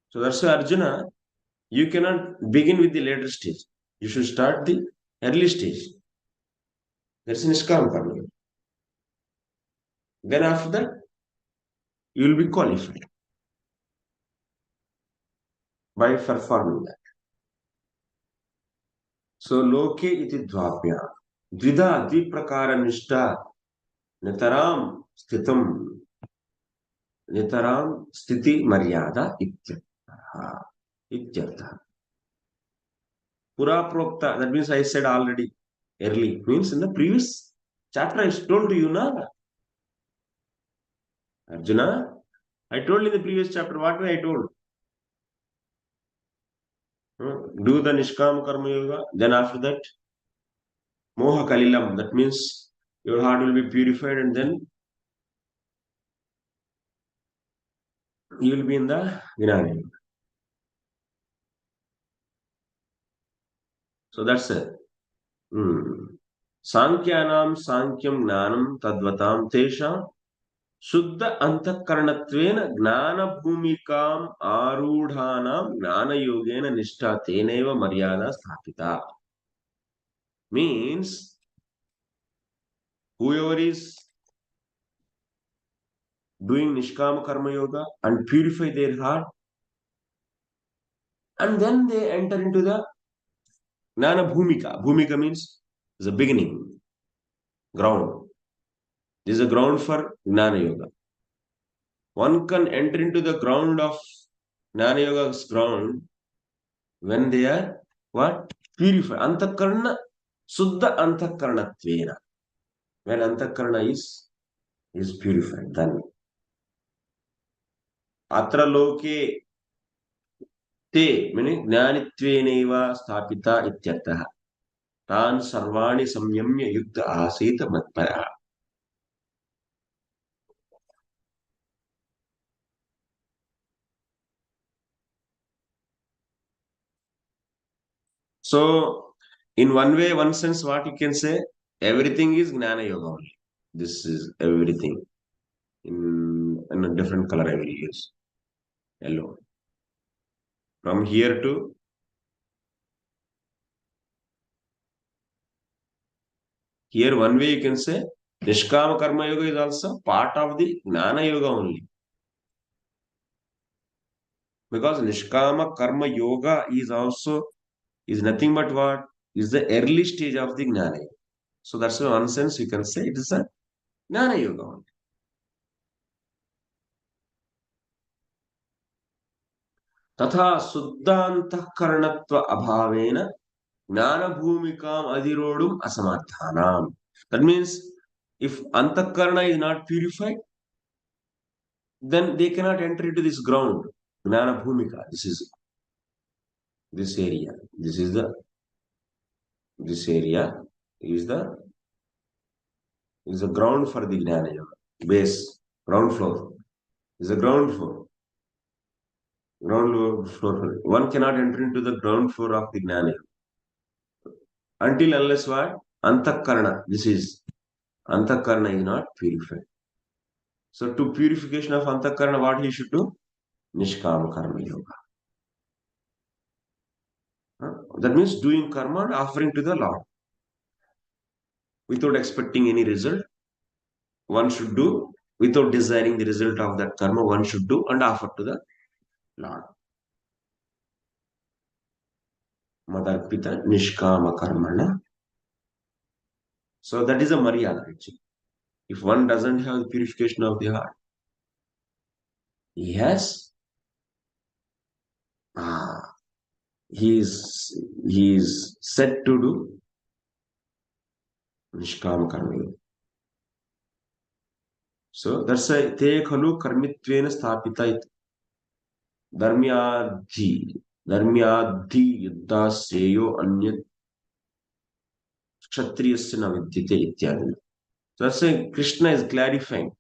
So that's why Arjuna, you cannot begin with the later stage. You should start the early stage. That's Nishkam Karma. Then after that, you will be qualified by performing that. So loke iti dvapya dvida dviprakara nishta nitaram sthiti maryada ityartha. Pura prokta, that means I said already early, means in the previous chapter I told to you now. Arjuna, I told in the previous chapter, what way I told? Do the Nishkam Karma Yoga, then after that, Moha Kalilam, that means your heart will be purified and then you will be in the Gnana Yoga. So that's it. Sankhyanam Sankyam Gnanam Tadvatam Tesham Shuddha Antakaranattvena Gnana Bhumikam Arudhanam Gnana Yogena Nishtha Teneva Maryada Sthapita. Means whoever is doing Nishkama Karma Yoga and purify their heart, and then they enter into the Gnana Bhumika. Bhumika means the beginning, ground. This is a ground for Gnana Yoga. One can enter into the ground of Gnana Yoga's ground when they are what? Purified. Antakarana, Suddha Antakaranattvena. When Antakarana is purified, then Atra Loke Te, meaning Jnanitveneva Sthapita Ityartha. Tan Sarvani Samyamya Yukta Asita Matpara. So, in one sense, what you can say, everything is Jnana Yoga only. This is everything. In a different color I will use. Yellow. From here to here, one way you can say, Nishkama Karma Yoga is also part of the Jnana Yoga only. Because Nishkama Karma Yoga is nothing but what? Is the early stage of the Jnana Yoga. So that's in one sense you can say it is a Jnana Yoga only. Tatha Suddhantahkaranatva Abhavena Jnana Bhumikam Adirodum Asamadhanam. That means if Antakarana is not purified, then they cannot enter into this ground. Jnana Bhumika. This is this area. This area is the ground for the Jnana Yoga. Base, ground floor. Is the ground floor. Ground floor. One cannot enter into the ground floor of the Jnana Yoga. Until unless what? Antakarana. Antakarana is not purified. So to purification of Antakarana, what he should do? Nishkama Karma Yoga. That means doing karma and offering to the Lord. Without expecting any result, one should do, without desiring the result of that karma, one should do and offer to the Lord. Madarpita Nishkama Karmana. So that is a Maryada actually. If one doesn't have the purification of the heart, he is set to do Nishkama Karma. So that's a Te Khalu Karmitvena Stapita Dharmyadhi Yuddha Seyo Anyat Kshatriyasya na Vidyate Ityadi. So that's why Krishna is clarifying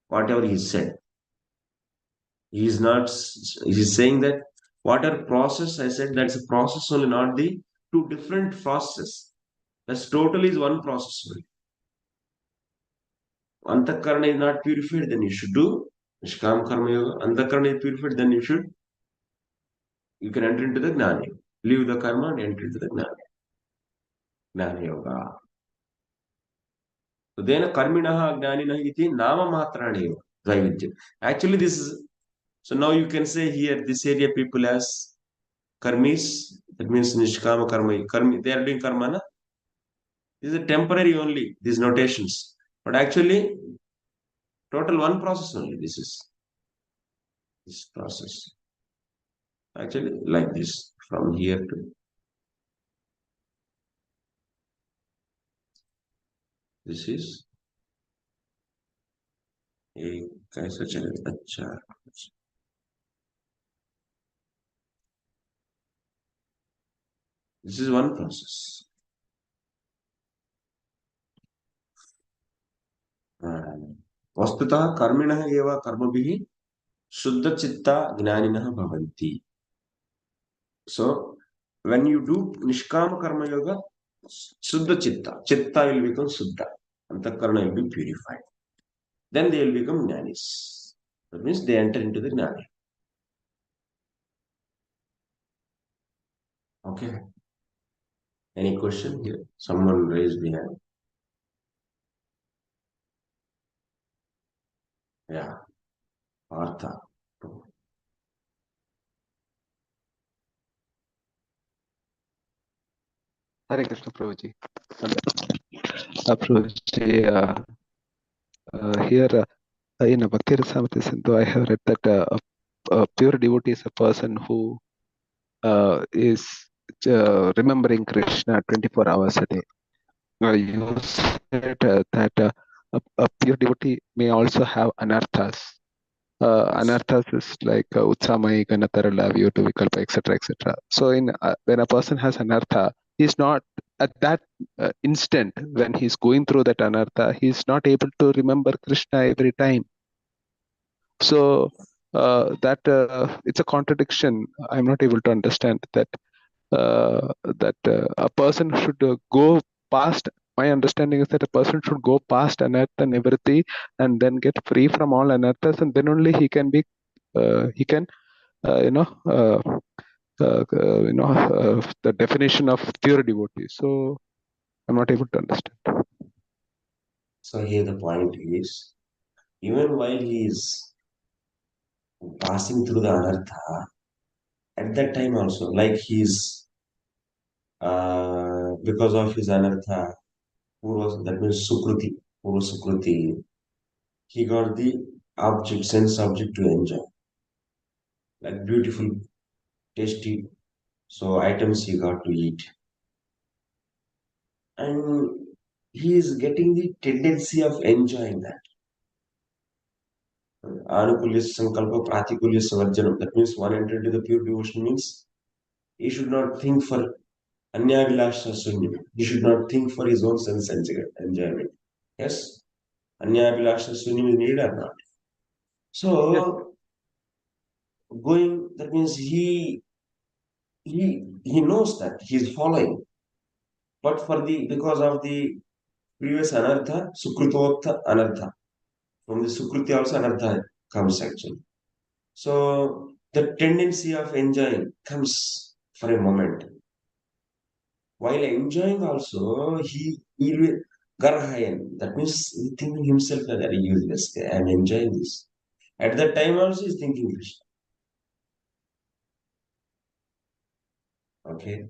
whatever he said. He is saying that whatever process I said, that's a process only, not the two different processes. That's totally is one process only. Antakarana is not purified, then you should do Nishkam Karma Yoga. Antakarana is purified, then you can enter into the Jnana Yoga. Leave the karma and enter into the Jnana Yoga. So then Karminaha Jnaninaha iti Nama Matrani Yoga. Actually, this is, so now you can say here, this area people as Karmis, that means Nishkama Karma. They are doing karma, na? This is a temporary only, these notations. But actually, total one process only. This process. Actually, like this, from here to this is a kaisa chale acha. This is one process. Vastutah karminah eva karmabhihi Shuddha Chitta Jnaninaha Bhavanti. So, when you do Nishkama Karma Yoga, Shuddha Chitta will become Shuddha. Antakarana will be purified. Then they will become Jnanis. That means they enter into the Jnana. Okay. Any question here? Someone raised the hand. Yeah. Artha. Hare Krishna Prabhuji. Prabhuji, here in Bhakti Rasamrita Sindhu, I have read that a pure devotee is a person who is remembering Krishna 24 hours a day. You said that a pure devotee may also have anarthas. Anarthas is like Utsamai, Ganatarala, Vyutu, Vikalpa, etc. etc. So when a person has anartha, he's not at that instant when he's going through that anartha, he's not able to remember Krishna every time. So that it's a contradiction. I'm not able to understand that that a person should go past. My understanding is that a person should go past anartha nivritti and then get free from all anarthas, and then only he can be, he can, you know, the definition of pure devotee. So I'm not able to understand. So here the point is, even while he is passing through the anartha, at that time also, like he's because of his anartha, that means Sukruti, Purva Sukruti, he got the object, sense object to enjoy, like beautiful, tasty, so items he got to eat. And he is getting the tendency of enjoying that. Anukulya Sankalpa Pratikulya Savarjanam. That means one entered into the pure devotion means he should not think for Anyavilasha Sunyam. He should not think for his own sense enjoyment. Yes? Anyavilasha Sunyam is needed or not? So going, that means he knows that he is following. But for the because of the previous anartha, Sukrutotha anartha. From the Sukruti also anartha comes actually. So the tendency of enjoying comes for a moment. While enjoying also, he will garhayan. That means he thinking himself that are useless. I am enjoying this. At that time also he's thinking Krishna. Okay.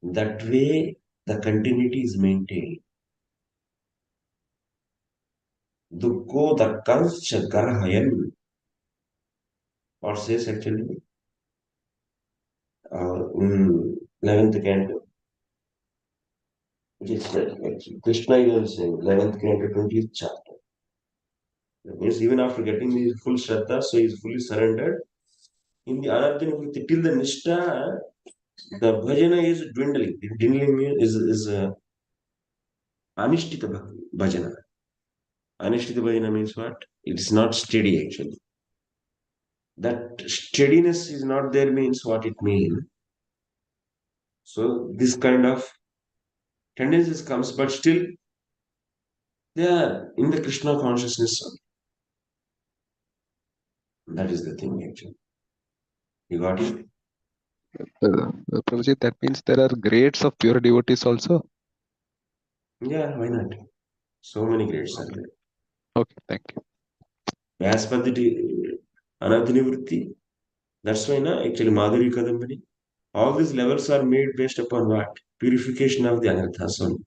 That way the continuity is maintained. Dukko dakkanscha garhayan. What says actually? 11th canto. It is actually Krishna is saying 11th canto 20th chapter. That means even after getting the full Shraddha, so he is fully surrendered. In the Anartha till the Nishtha, the bhajana is dwindling. Dwindling means is anishtita bhajana. Anishtita bhajana means what? It is not steady actually. That steadiness is not there means what it means. So this kind of tendencies comes, but still they are in the Krishna consciousness. That is the thing actually. You got it? Prabhuji, that means there are grades of pure devotees also. Yeah, why not? So many grades are there. Okay, thank you. As per the Anadhinivritti, that's why actually Madhuri Kadambani, all these levels are made based upon what? Purification of the anarthas only.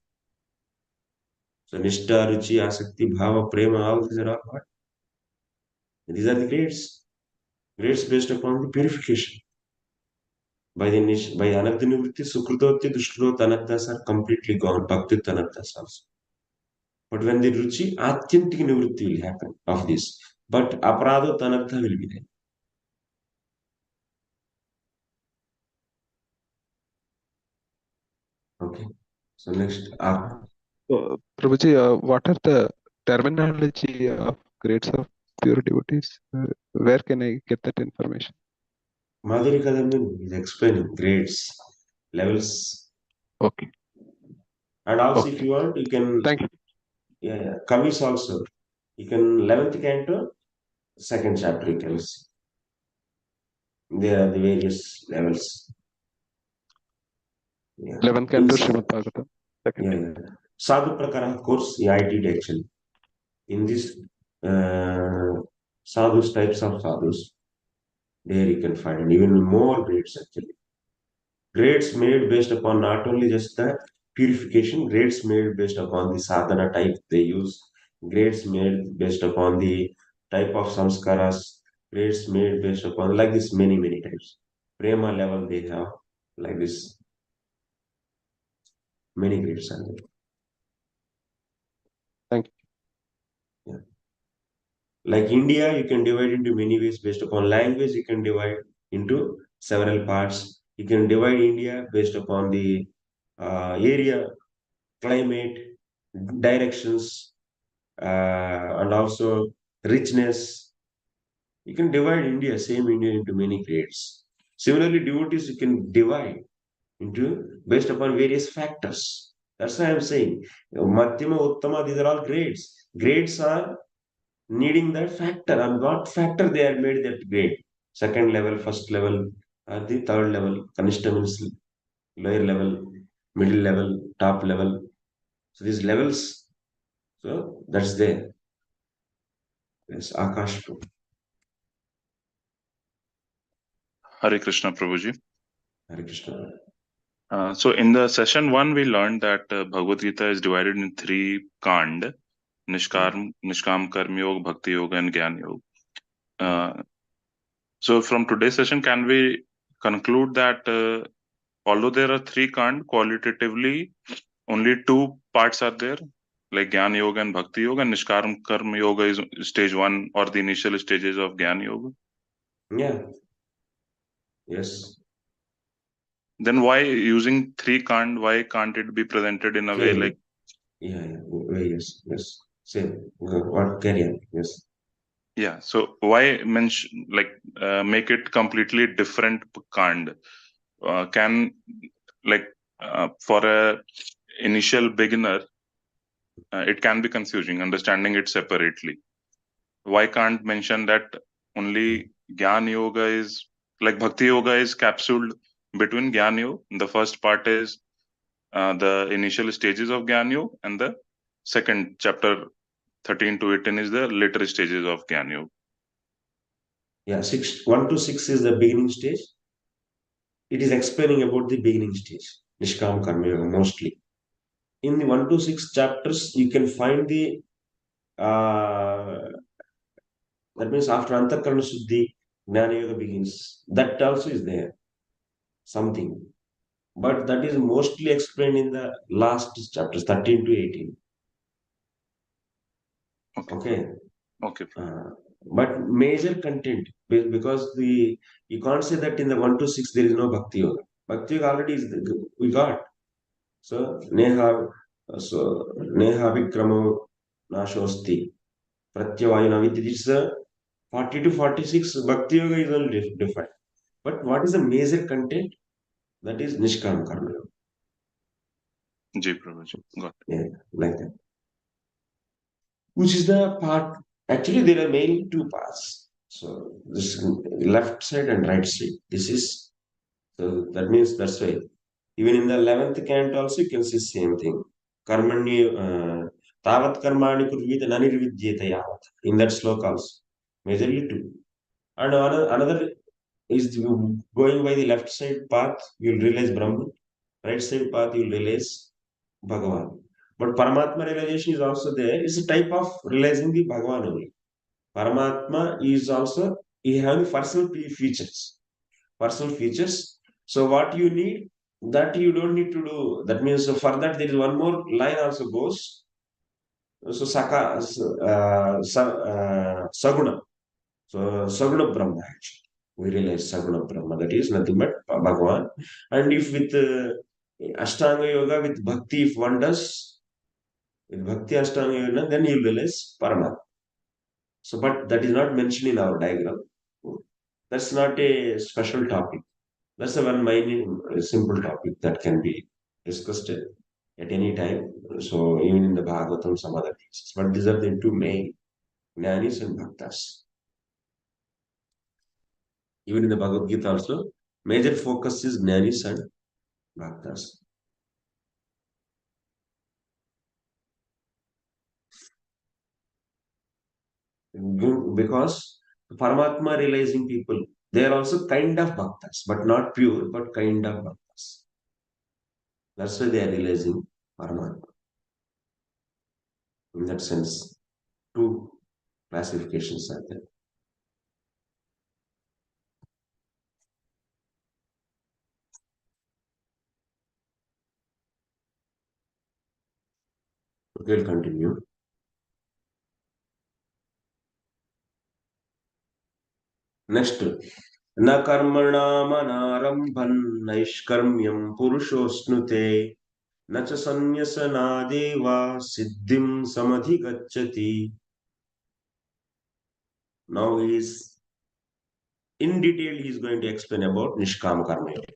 So Nishtha, Ruchi, Asakti, Bhava, Prema, all these are all what? These are the grades. Grades based upon the purification. By Anadhinivritti, Sukrutotti, Dushkrut, anarthas are completely gone. Bhaktit anarthas also. But when the Ruchi, Atyantik Nivritti will happen of this. But Aparadot anartha will be there. Okay. So next, So, Prabhuji, what are the terminology of grades of pure devotees? Where can I get that information? Madhuri Kadambini is explaining grades, levels, Okay, and also if okay. you want, you can, Thank you. yeah, Kavis also. You can 11th canto, second chapter, you can see. There are the various levels. Yeah. 11 canto Srimad Bhagavatam. Second. Yeah. Sadhu Prakara course, yeah, I did actually. In this sadhus, types of sadhus, there you can find even more grades actually. Grades made based upon not only just the purification, grades made based upon the sadhana type they use, grades made based upon the type of samskaras, grades made based upon like this many, many types. Prema level they have like this. Many grades are there. Thank you. Yeah. Like India, you can divide into many ways based upon language, you can divide into several parts. You can divide India based upon the area, climate, directions, and also richness. You can divide India, same India, into many grades. Similarly, devotees you can divide based upon various factors. That's why I'm saying Madhyama, Uttama, these are all grades. Grades are needing that factor. On what factor they are made that grade? Second level, first level, the third level, Kanishta means lower level, middle level, top level. So these levels, so that's there. Yes, Akash. Hare Krishna, Prabhuji. Hare Krishna. So in the session 1, we learned that Bhagavad Gita is divided in 3 kand: Nishkam Karma Yoga, Bhakti Yoga, and Gyan Yoga. So from today's session, can we conclude that although there are 3 kand, qualitatively only 2 parts are there, like Gyan Yoga and Bhakti Yoga, and Nishkam Karma Yoga is stage 1 or the initial stages of Gyan Yoga? Yeah. Yes. Then why using 3 kand? Why can't it be presented in a way Same. like? Yeah. Yes. Same. What carry on? Yes. Yeah. So why mention make it completely different kand? Can for a initial beginner, it can be confusing understanding it separately. Why can't mention that only Gyan Yoga is like Bhakti Yoga is capsuled between Gyan Yoga? The first part is the initial stages of Gyan Yoga, and the second chapter 13 to 18 is the later stages of Gyan Yoga. Yeah, 1 to 6 is the beginning stage. It is explaining about the beginning stage, Nishkam Karma Yoga mostly. In the 1 to 6 chapters, you can find the that means after Antakarana Suddhi, Jnana Yoga begins. That also is there, something. But that is mostly explained in the last chapters, 13 to 18. Okay. But major content, because you can't say that in the 1 to 6 there is no Bhakti Yoga. Bhakti Yoga already is we got. So Neha Vikramo Nashosti Pratyavayuna Vidya. This is 40 to 46 Bhakti Yoga is only defined. But what is the major content? That is Nishkam Karma Yoga. Ji Prabhuji. Got it. Yeah, like that. Which is the part, actually there are mainly 2 parts. So this left side and right side. This is, so that means that's why. Even in the 11th canto also you can see same thing. Karmani, Tavat Karmani Kurvita Nanirvidyeta Yavat. In that sloka also. Majorly 2. And another is going by the left side path, you'll realize Brahman. Right side path, you'll realize Bhagavan. But Paramatma realization is also there. It's a type of realizing the Bhagavan only. Paramatma is also, he has personal features. Personal features. So what you need, that you don't need to do. That means for that there is one more line also goes. So Saguna. So Saguna Brahma actually. We realize Saguna Brahma. That is nothing but Bhagavan. And if with Ashtanga Yoga, with Bhakti, if one does, with Bhakti Ashtanga Yoga, then you realize Paramatma. So, but that is not mentioned in our diagram. That's not a special topic. That's a one minor simple topic that can be discussed at any time. So, even in the Bhagavatam, some other things. But these are the 2 main, Jnanis and Bhaktas. Even in the Bhagavad Gita also, major focus is Jnanis and Bhaktas. Because Paramatma realizing people, they are also kind of bhaktas, but not pure, but kind of bhaktas. That's why they are realizing Paramatma. In that sense, 2 classifications are there. Okay, we'll continue. Next, na karmana manarambhan naishkarmyam purushosnute na cha sanyasana deva siddhim samadhigacchati. Now he is, in detail, he is going to explain about Nishkam Karma Yoga.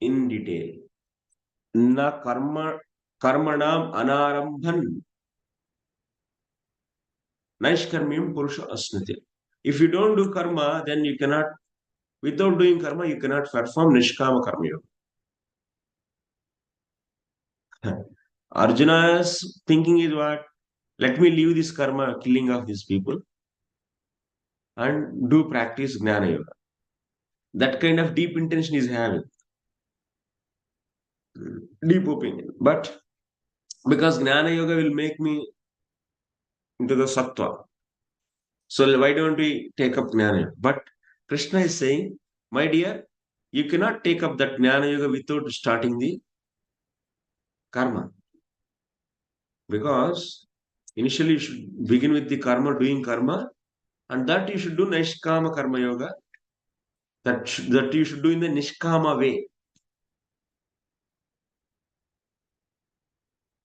in detail. Na karmanam anarambhan naishkarmyam purusha asnate. If you don't do karma, then you cannot, without doing karma, you cannot perform nishkama karma yoga. Arjuna's thinking is what? Let me leave this karma, killing of these people, and do practice Jnana Yoga. That kind of deep intention is having. Deep opinion. But because Jnana Yoga will make me into the Sattva. So why don't we take up Jnana Yoga? But Krishna is saying, my dear, you cannot take up that Jnana Yoga without starting the karma. Because initially you should begin with the karma, doing karma, and that you should do Nishkama Karma Yoga. That you should do in the Nishkama way.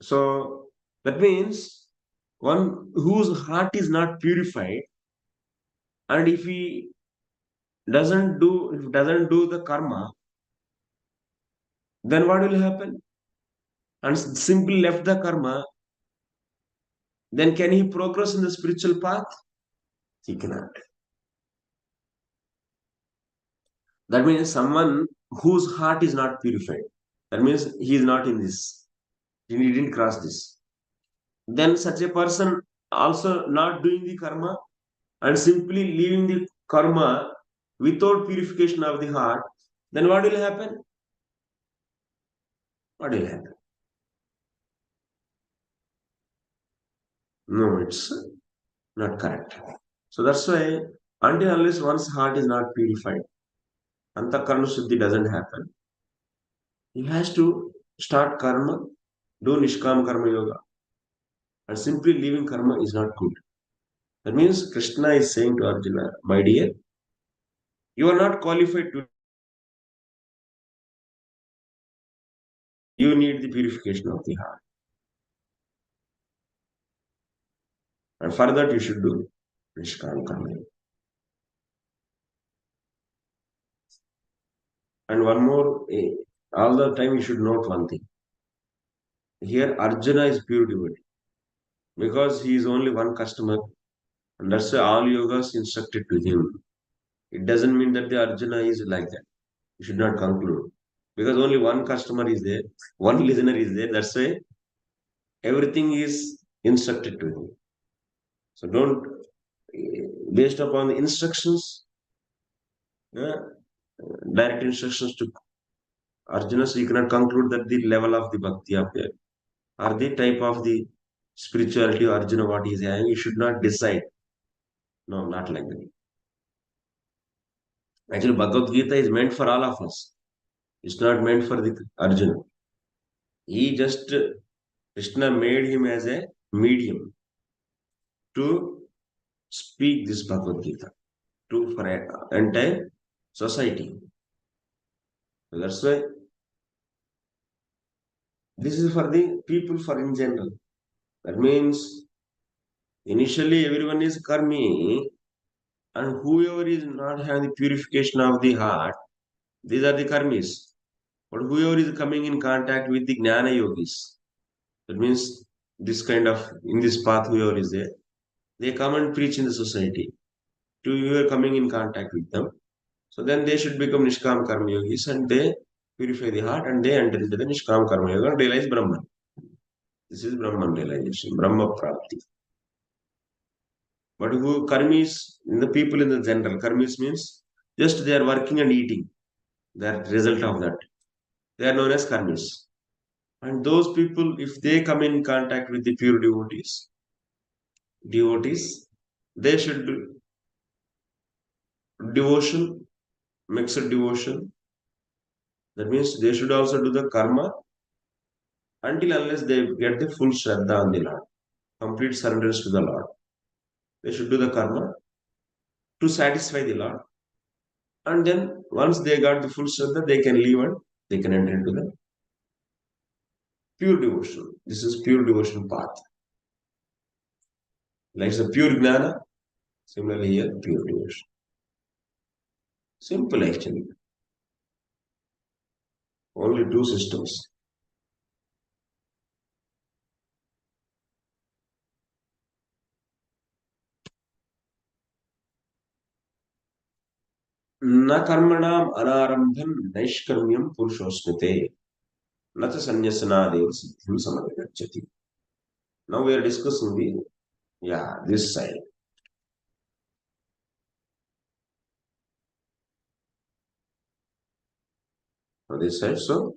So that means one whose heart is not purified, and if he doesn't do the karma, then what will happen? And simply left the karma, then can he progress in the spiritual path? He cannot. That means someone whose heart is not purified. That means he is not in this. He didn't cross this. Then such a person also not doing the karma and simply leaving the karma without purification of the heart, then what will happen? What will happen? No, it's not correct. So that's why until unless one's heart is not purified, Antakarna Shuddhi doesn't happen. He has to start karma, do Nishkam Karma Yoga. And simply leaving karma is not good. That means Krishna is saying to Arjuna, my dear, you are not qualified to. You need the purification of the heart. And for that you should do Nishkam Karma Yoga. And one more, all the time you should note one thing. Here Arjuna is pure devotee. Because he is only one customer, and that's why all yogas instructed to him. It doesn't mean that the Arjuna is like that. You should not conclude. Because only one customer is there, one listener is there, that's why everything is instructed to him. So don't, based upon the instructions, direct instructions to Arjuna, so you cannot conclude that the level of the bhakti up there, or the type of the spirituality of Arjuna, what he is having, you should not decide. No, not like that. Actually, Bhagavad Gita is meant for all of us. It's not meant for the Arjuna. He just, Krishna made him as a medium to speak this Bhagavad Gita to for entire society. So that's why this is for the people for in general. That means initially everyone is karmi, and whoever is not having the purification of the heart, these are the karmis. But whoever is coming in contact with the Jnana yogis, that means this kind of, in this path, whoever is there, they come and preach in the society to whoever coming in contact with them. So then they should become Nishkam Karma yogis, and they purify the heart and they enter into the Nishkam Karma yoga and realize Brahman. This is Brahman realization, Brahma Prapti. But who karmis, in the people in the general, karmis means just they are working and eating. That result of that. They are known as karmis. And those people, if they come in contact with the pure devotees, they should do devotion, mixed devotion. That means they should also do the karma until unless they get the full Shraddha on the Lord, complete surrenders to the Lord. They should do the karma to satisfy the Lord. And then once they got the full Shraddha, they can leave and they can enter into the pure devotion. This is pure devotion path. Like the pure Jnana, similarly here, pure devotion. Simple actually. Only two systems. न कर्मणाम् अनारम्भं नैष्कर्म्यं पुरुषोऽश्नुते न च संन्यसनादेव सिद्धिं समधिगच्छति. Now we are discussing this side. On this side, so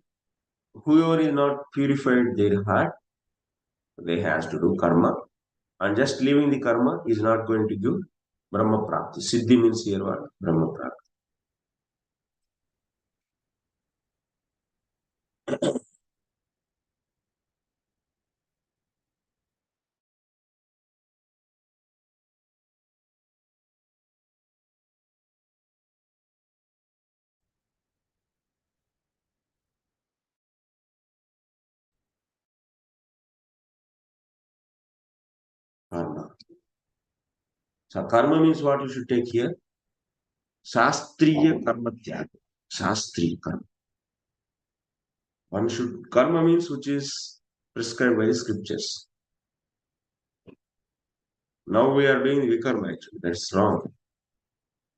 whoever is not purified their heart, they has to do karma, and just leaving the karma is not going to give Brahma Prapti. Siddhi means here what? Brahma Prapti. Karma. So karma means what you should take here? Shastriya karma tyaga. Shastriya karma. One should, karma means which is prescribed by the scriptures. Now we are doing vikarma actually. That's wrong.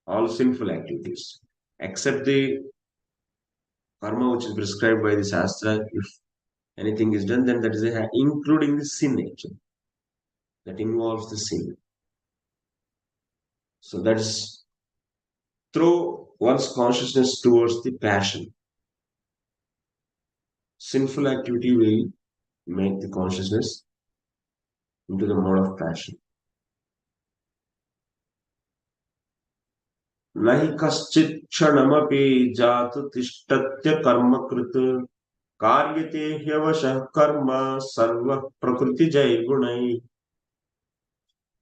All sinful activities. Except the karma which is prescribed by the Shastra, if anything is done, then that is including the sin actually. That involves the sin. So that is through one's consciousness towards the passion. Sinful activity will make the consciousness into the mode of passion. Nahi kaschit kshanamapi jatu tishtatya karma krita karyate hyavashah karma sarva prakriti jai gunai.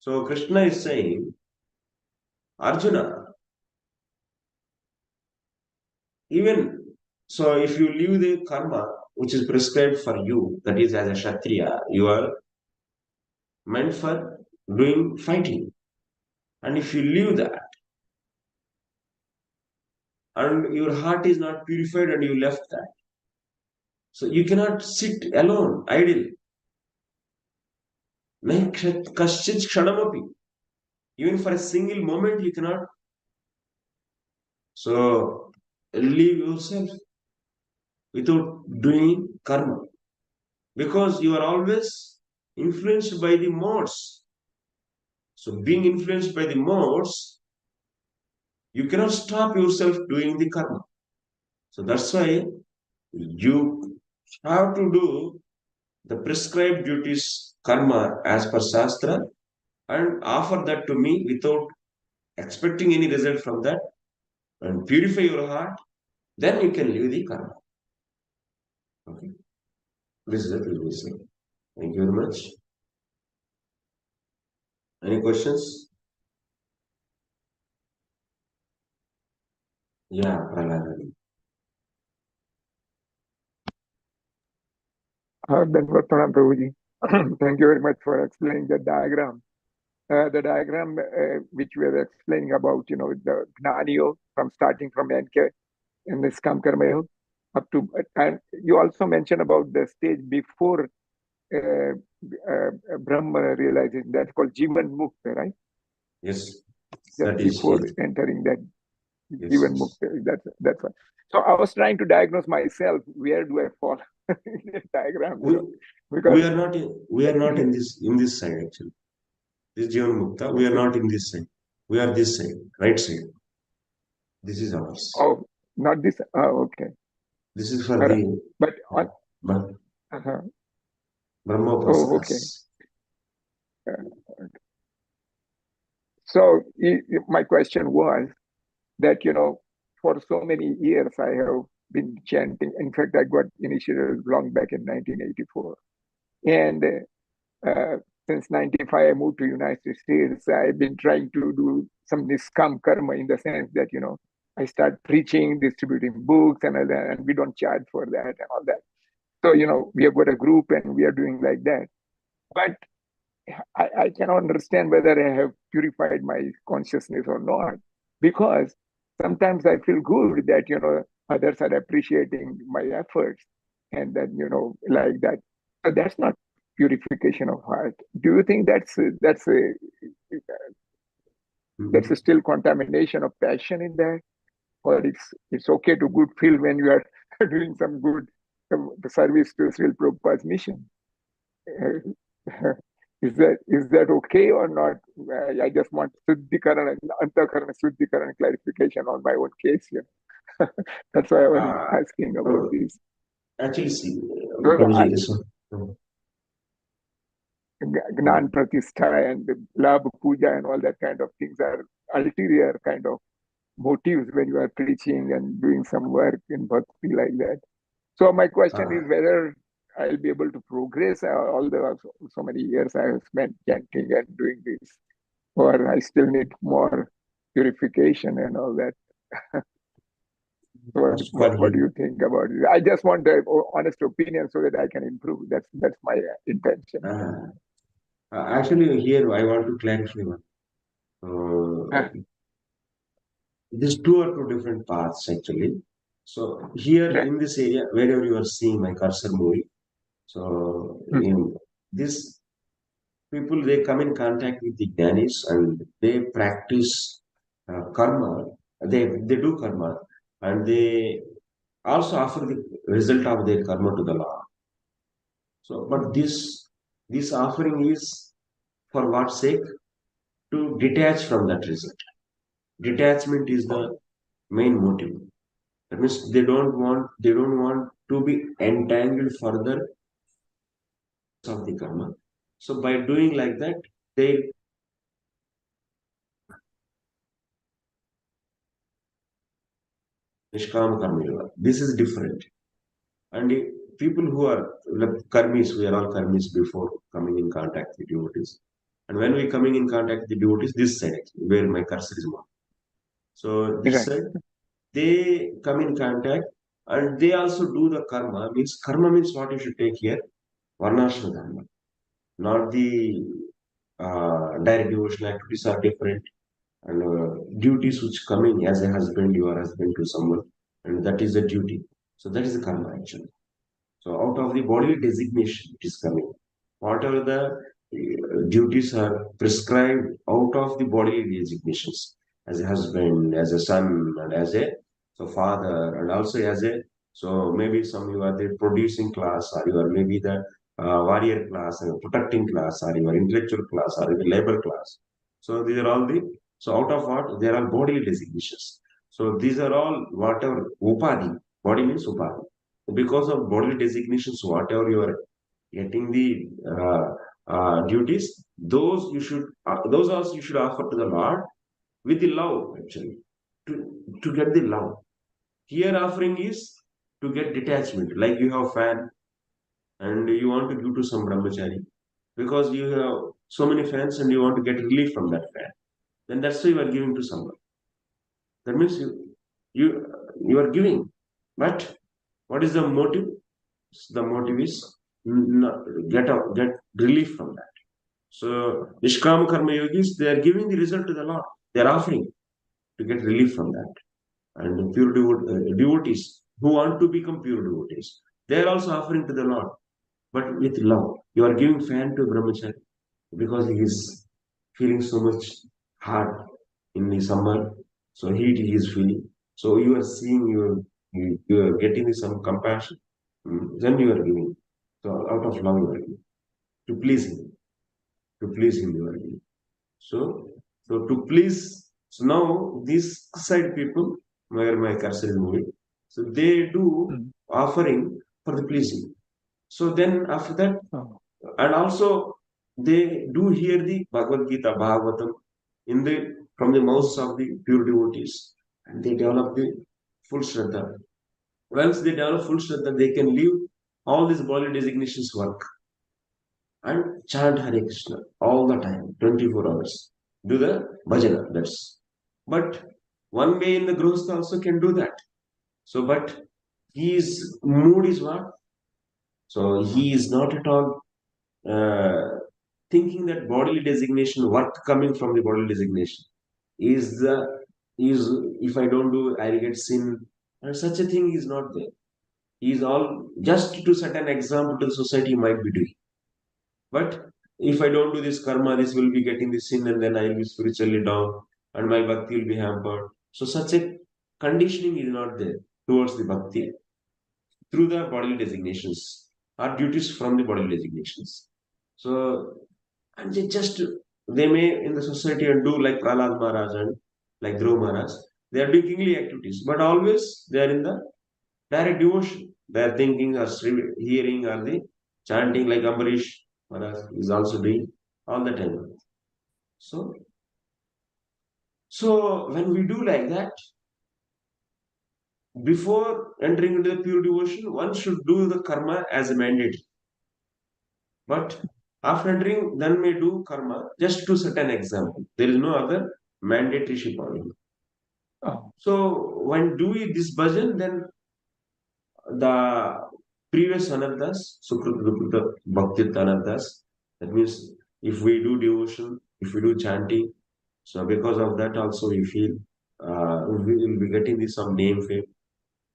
So Krishna is saying, Arjuna, even so, if you leave the karma which is prescribed for you, that is as a Kshatriya, you are meant for doing fighting. And if you leave that, and your heart is not purified and you left that, so you cannot sit alone, idle. Kaschit kshanamapi. Even for a single moment you cannot. So leave yourself without doing karma. Because you are always influenced by the modes. So being influenced by the modes, you cannot stop yourself doing the karma. So that's why you have to do the prescribed duties, karma, as per Shastra, and offer that to me without expecting any result from that, and purify your heart, then you can leave the karma. Okay. This is what we will say. Thank you very much. Any questions? Yeah, Prahlad. Pranam Prabhuji. Thank you very much for explaining the diagram. The diagram which we are explaining about, the Gnani Yoga from starting from NK in this Karma Yoga up to, and you also mentioned about the stage before Brahma realization, that's called Jivan Mukta, right? Yes. Just before entering that Jivan Mukta, that's right. So I was trying to diagnose myself, where do I fall in the diagram? Because we are not in this side actually. This Jivan Mukta, we are not in this side. We are this side, right side. This is ours. Oh, not this. Oh, okay. This is for the. But on. Brahma Oh, okay. So my question was that, for so many years I have been chanting. In fact, I got initiated long back in 1984. And since 95, I moved to United States. I've been trying to do some niskam karma in the sense that, I start preaching, distributing books and all that, and we don't charge for that and all that. So, we have got a group and we are doing like that. But I cannot understand whether I have purified my consciousness or not, because sometimes I feel good that, others are appreciating my efforts, and then like that. So that's not purification of heart. Do you think that's still contamination of passion in that, or it's okay to good feel when you are doing some good service to Srila Prabhupada's mission? Is that okay or not? I just want Suddhikarana, Antakarana Suddhikarana clarification on my own case here. That's why I was asking about this. Actually, see, So Prabhuji, Gnan Pratishtha and Labh Puja and all that kind of things are ulterior kind of motives when you are preaching and doing some work in bhakti like that. So my question is whether I'll be able to progress all the so many years I have spent chanting and doing this, or I still need more purification and all that. What do you think about it? I just want an honest opinion so that I can improve. That's my intention. Actually, here I want to clarify one. These two are two different paths actually. So here in this area, wherever you are seeing my cursor moving, so in this people, they come in contact with the Jnanis and they practice karma. They do karma and they also offer the result of their karma to the Lord. So, but this offering is for what sake? To detach from that result. Detachment is the main motive. That means they don't want to be entangled further of the karma. So by doing like that, they Nishkam Karma Yoga. This is different. And people who are like karmis, we are all karmis before coming in contact with devotees. And when we coming in contact with the devotees, this side actually, where my cursor is marked. So this side, they come in contact and they also do the karma. Karma means what you should take here? Varnashram dharma. Not the direct devotional activities are different. And duties which coming as a husband, you are husband to someone, and that is a duty. So that is the karma actually. So out of the bodily designation it is coming. Whatever the duties are prescribed out of the bodily designations, as a husband, as a son, and as a father, and also as a maybe some you are the producing class, or you are maybe the warrior class, or protecting class, or you are intellectual class, or the labor class. So these are all out of what? They are all bodily designations. So these are all whatever upadi. Body means upadi. Because of bodily designations, whatever you are getting the duties, those also you should offer to the Lord with the love actually to get the love. Here offering is to get detachment, like you have fan and you want to give to some brahmachari because you have so many fans and you want to get relief from that fan. Then that's why you are giving to someone. That means you are giving, but what is the motive? The motive is get relief from that. So Nishkama Karma Yogis, they are giving the result to the Lord. They are offering to get relief from that. And pure devotees who want to become pure devotees, they are also offering to the Lord, but with love. You are giving fan to Brahmachari because he is feeling so much hard in the summer, so heat he is feeling. So you are seeing, you are getting some compassion. Then you are giving. So out of love you are giving. To please him. To please him you are giving. So to please. So now these side people, where my cursor is moving, so they do offering for the pleasing. So then after that, and also they do hear the Bhagavad Gītā, Bhagavatam, from the mouths of the pure devotees, and they develop the full Shraddha. Once they develop full Shraddha, they can leave all these bodily designations work and chant Hare Krishna all the time, 24 hours. Do the bhajana, but one way in the Grihastha also can do that. So, but his mood is what? So he is not at all thinking that bodily designation, work coming from the bodily designation, is if I don't do, I'll get sin. And such a thing is not there. He is all just to set an example to the society he might be doing. But if I don't do this karma, this will be getting the sin, and then I will be spiritually down, and my bhakti will be hampered. So such a conditioning is not there towards the bhakti through the bodily designations or duties from the bodily designations. So, and they may in the society and do like Prahlad Maharaj and like Dhruv Maharaj, they are doing kingly activities, but always they are in the direct devotion. They are thinking or hearing or the chanting like Ambarish Maharaj is also doing all the time. So, when we do like that, before entering into the pure devotion, one should do the karma as a mandate. But after entering, then may do karma just to set an example. There is no other mandatory shipali. Oh, So when do we this bhajan, then the previous anarthas, Sukrut, Vipruta, Bhakti anarthas, that means if we do devotion, if we do chanting, so because of that also we feel we will be getting this some name fame.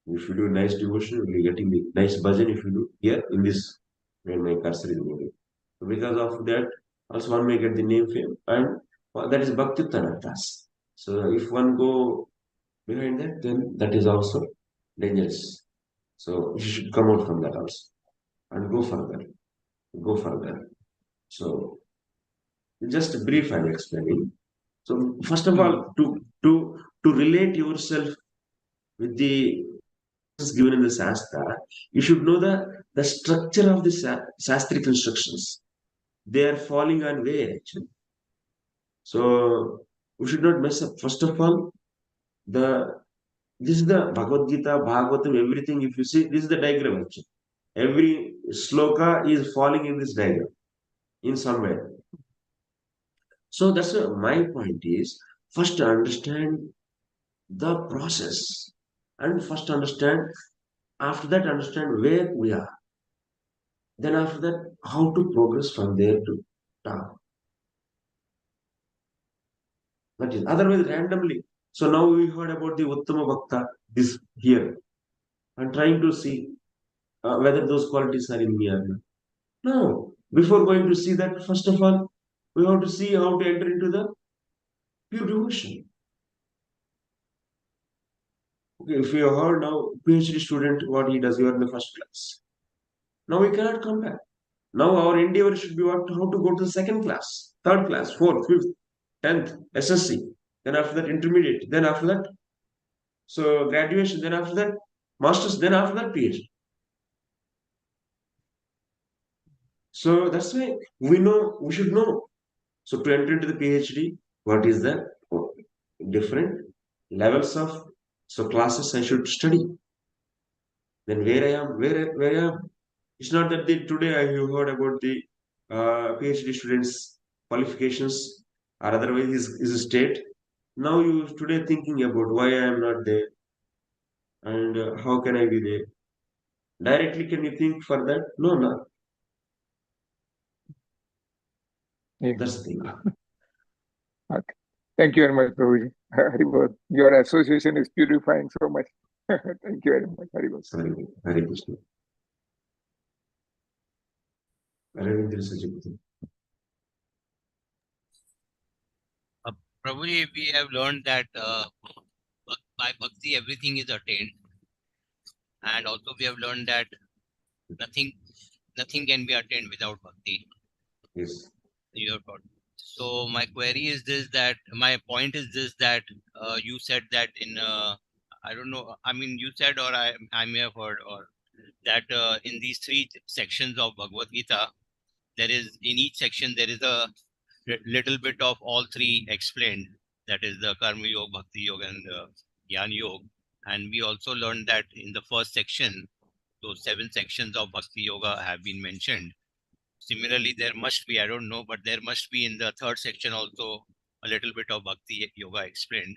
If you do nice devotion, we'll be getting the nice bhajan if you do here in this where my cursor is moving. So because of that, also one may get the name fame, and that is Bhakti Tanarthas. So if one go behind that, then that is also dangerous. So you should come out from that also and go further. Go further. So just brief I'm explaining. So first of all, to relate yourself with the given in the Shastra, you should know the structure of the Shastric instructions. They are falling on where actually. So we should not mess up. First of all, this is the Bhagavad Gita, Bhagavatam, everything. If you see, this is the diagram actually. Every sloka is falling in this diagram in some way. So that's my point is first understand the process and first understand after that understand where we are. Then after that, how to progress from there to top. That is otherwise randomly. So now we heard about the Uttama Bhakta this here. I'm trying to see whether those qualities are in me or not. No. Before going to see that, first of all, we have to see how to enter into the pure devotion. Okay, if you have heard now, PhD student, what he does, you are in the first class. Now we cannot come back. Now our endeavor should be what, how to go to the second class, third class, fourth, fifth, 10th, SSC. Then after that, intermediate. Then after that, so graduation. Then after that, masters. Then after that, PhD. So that's why we should know. So to enter into the PhD, what is the different levels of classes I should study? Then where I am, where I am. It's not that today I have heard about the PhD students' qualifications or otherwise is state. Now you today thinking about why I am not there and how can I be there. Directly, can you think for that? No, no. yeah. That's the thing. Okay. Thank you very much, Prabhuji. Haribol. Your association is purifying so much. Thank you very much, Haribol. Sorry, Hare Krishna. Arvind Sajiputi. Prabhuji, we have learned that by bhakti everything is attained, and also we have learned that nothing can be attained without bhakti. Yes. You have got. So my query is this: that my point is this, that you said that in I don't know. I mean, you said, or I may have heard, or that in these three sections of Bhagavad Gita, there is in each section there is a little bit of all three explained. That is the Karma Yoga, Bhakti Yoga, and Jnana Yoga. And we also learned that in the first section, those 7 sections of Bhakti Yoga have been mentioned. Similarly, there must be, I don't know, but there must be in the third section also a little bit of Bhakti Yoga explained.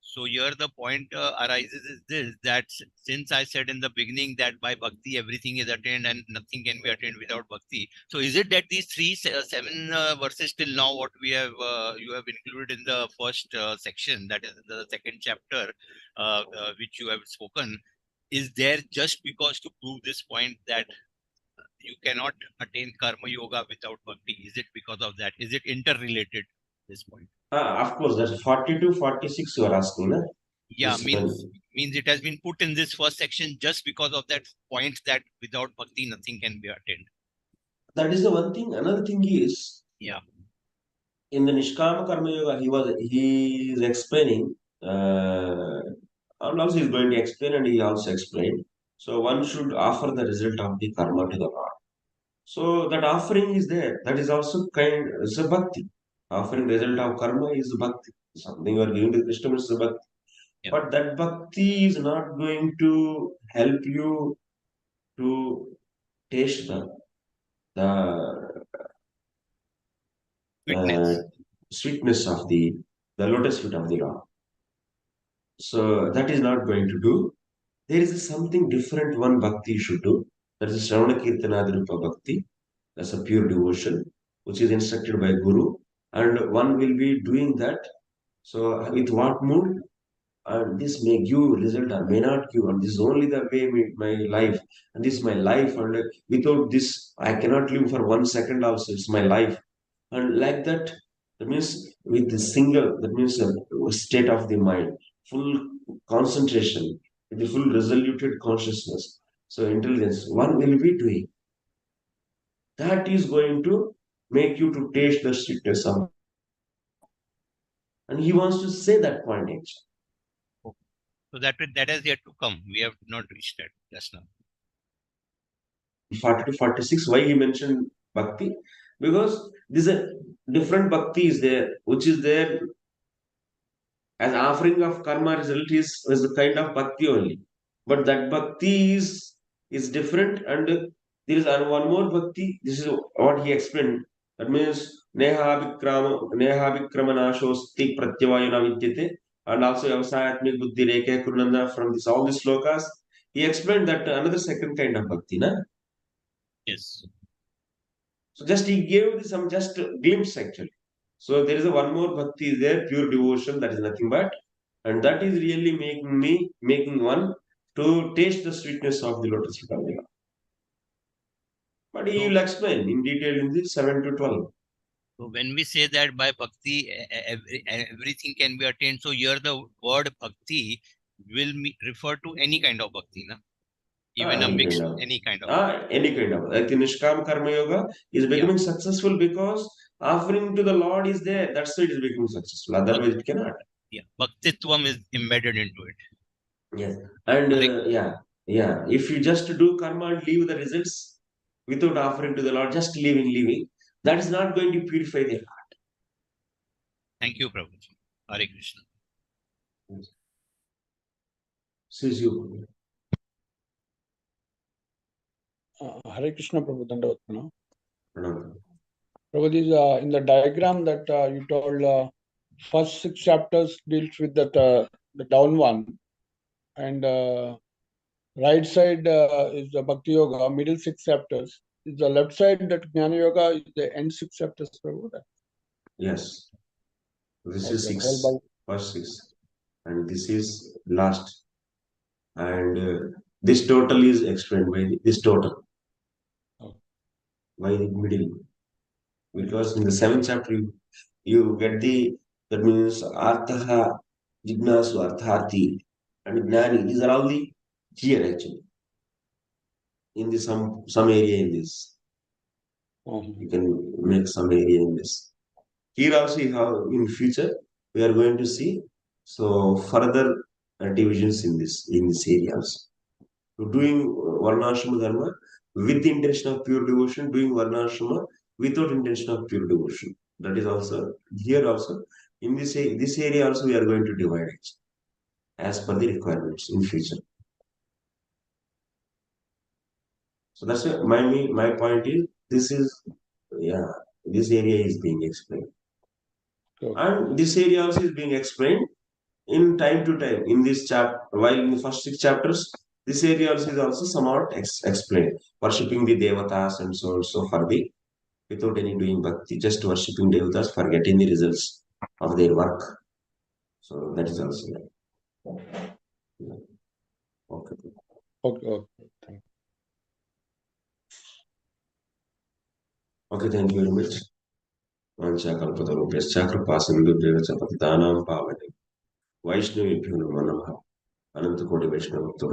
So here the point arises is this, that since I said in the beginning that by Bhakti everything is attained and nothing can be attained without Bhakti. So is it that these 7 verses till now, what we have, you have included in the first section, that is the second chapter, which you have spoken, is there just because to prove this point that you cannot attain karma yoga without bhakti? Is it because of that? Is it interrelated, this point? Of course, that's 42, 46 you are asking, na? Yeah, This means it has been put in this first section just because of that point that without bhakti nothing can be attained. That is the one thing. Another thing is, Yeah. in the Nishkama Karma Yoga, he is explaining, and also he is going to explain, and he also explained. So one should offer the result of the karma to the Lord. So that offering is there. That is also is a bhakti. Offering result of karma is bhakti. Something you are giving to Krishna is a bhakti. Yeah. But that bhakti is not going to help you to taste the sweetness of the lotus feet of the Lord. So that is not going to do. There is something different one bhakti should do. That is Shravana Kirtanadirupa bhakti. That's a pure devotion, which is instructed by Guru. And one will be doing that. So with what mood? And this may give result or may not give. And this is only the way my life. And this is my life. And without this, I cannot live for 1 second also. It's my life. And like that, that means with the single, that means a state of the mind, full concentration, with the full resoluted consciousness. So intelligence, one will be doing. That is going to make you to taste the sweetness of. And he wants to say that point actually. So that has yet to come. We have not reached that just now. 40 to 46, why he mentioned bhakti? Because this a different bhakti is there, which is there as offering of karma result is a kind of bhakti only. But that bhakti is different, and there is one more bhakti. This is what he explained. That means neha vikramanashosti pratyavayana vidyate, and also avasayatmik buddhi rekhe kurunanda. From this all these slokas, he explained that another second kind of bhakti, na? Yes. So just he gave some just glimpse actually. So there is a one more bhakti there, pure devotion, that is nothing but, and that is really making one to taste the sweetness of the lotus feet of the Lord. But he will explain in detail in the 7 to 12. So when we say that by bhakti everything can be attained, so here the word bhakti will refer to any kind of bhakti, na? Even a mix, any kind of. Any kind of. Like the Nishkam Karma Yoga is becoming successful because offering to the Lord is there. That's why it is becoming successful. Otherwise, it cannot. Yeah, bhaktitvam is embedded into it. Yes, and if you just do karma and leave the results without offering to the Lord, just living, that is not going to purify the heart. Thank you, Prabhu. Hare Krishna. Says you. Hare Krishna, Prabhu. Dandavat. Prabhu, in the diagram that you told, first 6 chapters deals with that the down one, and right side is the Bhakti Yoga, middle 6 chapters. Is the left side that Jnana Yoga is the end 6 chapters, Prabhu? Yes. This Okay, is 6, first 6, and this is last. And this total is explained by this total. By the middle. Because in the 7th chapter, you get that means Artha, Jignasu, Arthati, and Gnani. These are all the here actually. In this some area in this. You can make some area in this. Here also in future we are going to see so further divisions in this areas. So doing Varnashrama Dharma with the intention of pure devotion, doing Varnashrama without intention of pure devotion. That is also here also in this area also we are going to divide it as per the requirements in future. So that's my point is this area is being explained. And this area also is being explained in time to time in this chapter. While in the first 6 chapters, this area also is also somewhat explained. Worshipping the devatas and so on so far without any doing bhakti, just worshipping devatas, forgetting the results of their work. So that is also there. Okay. Okay. Thank Okay, thank you very much. Vanchakalpatarubhyascha kripasindubhyeva cha patitanam pavane Vaishnavibhyo namo namaha. Anantakoti Vaishnava Bhakta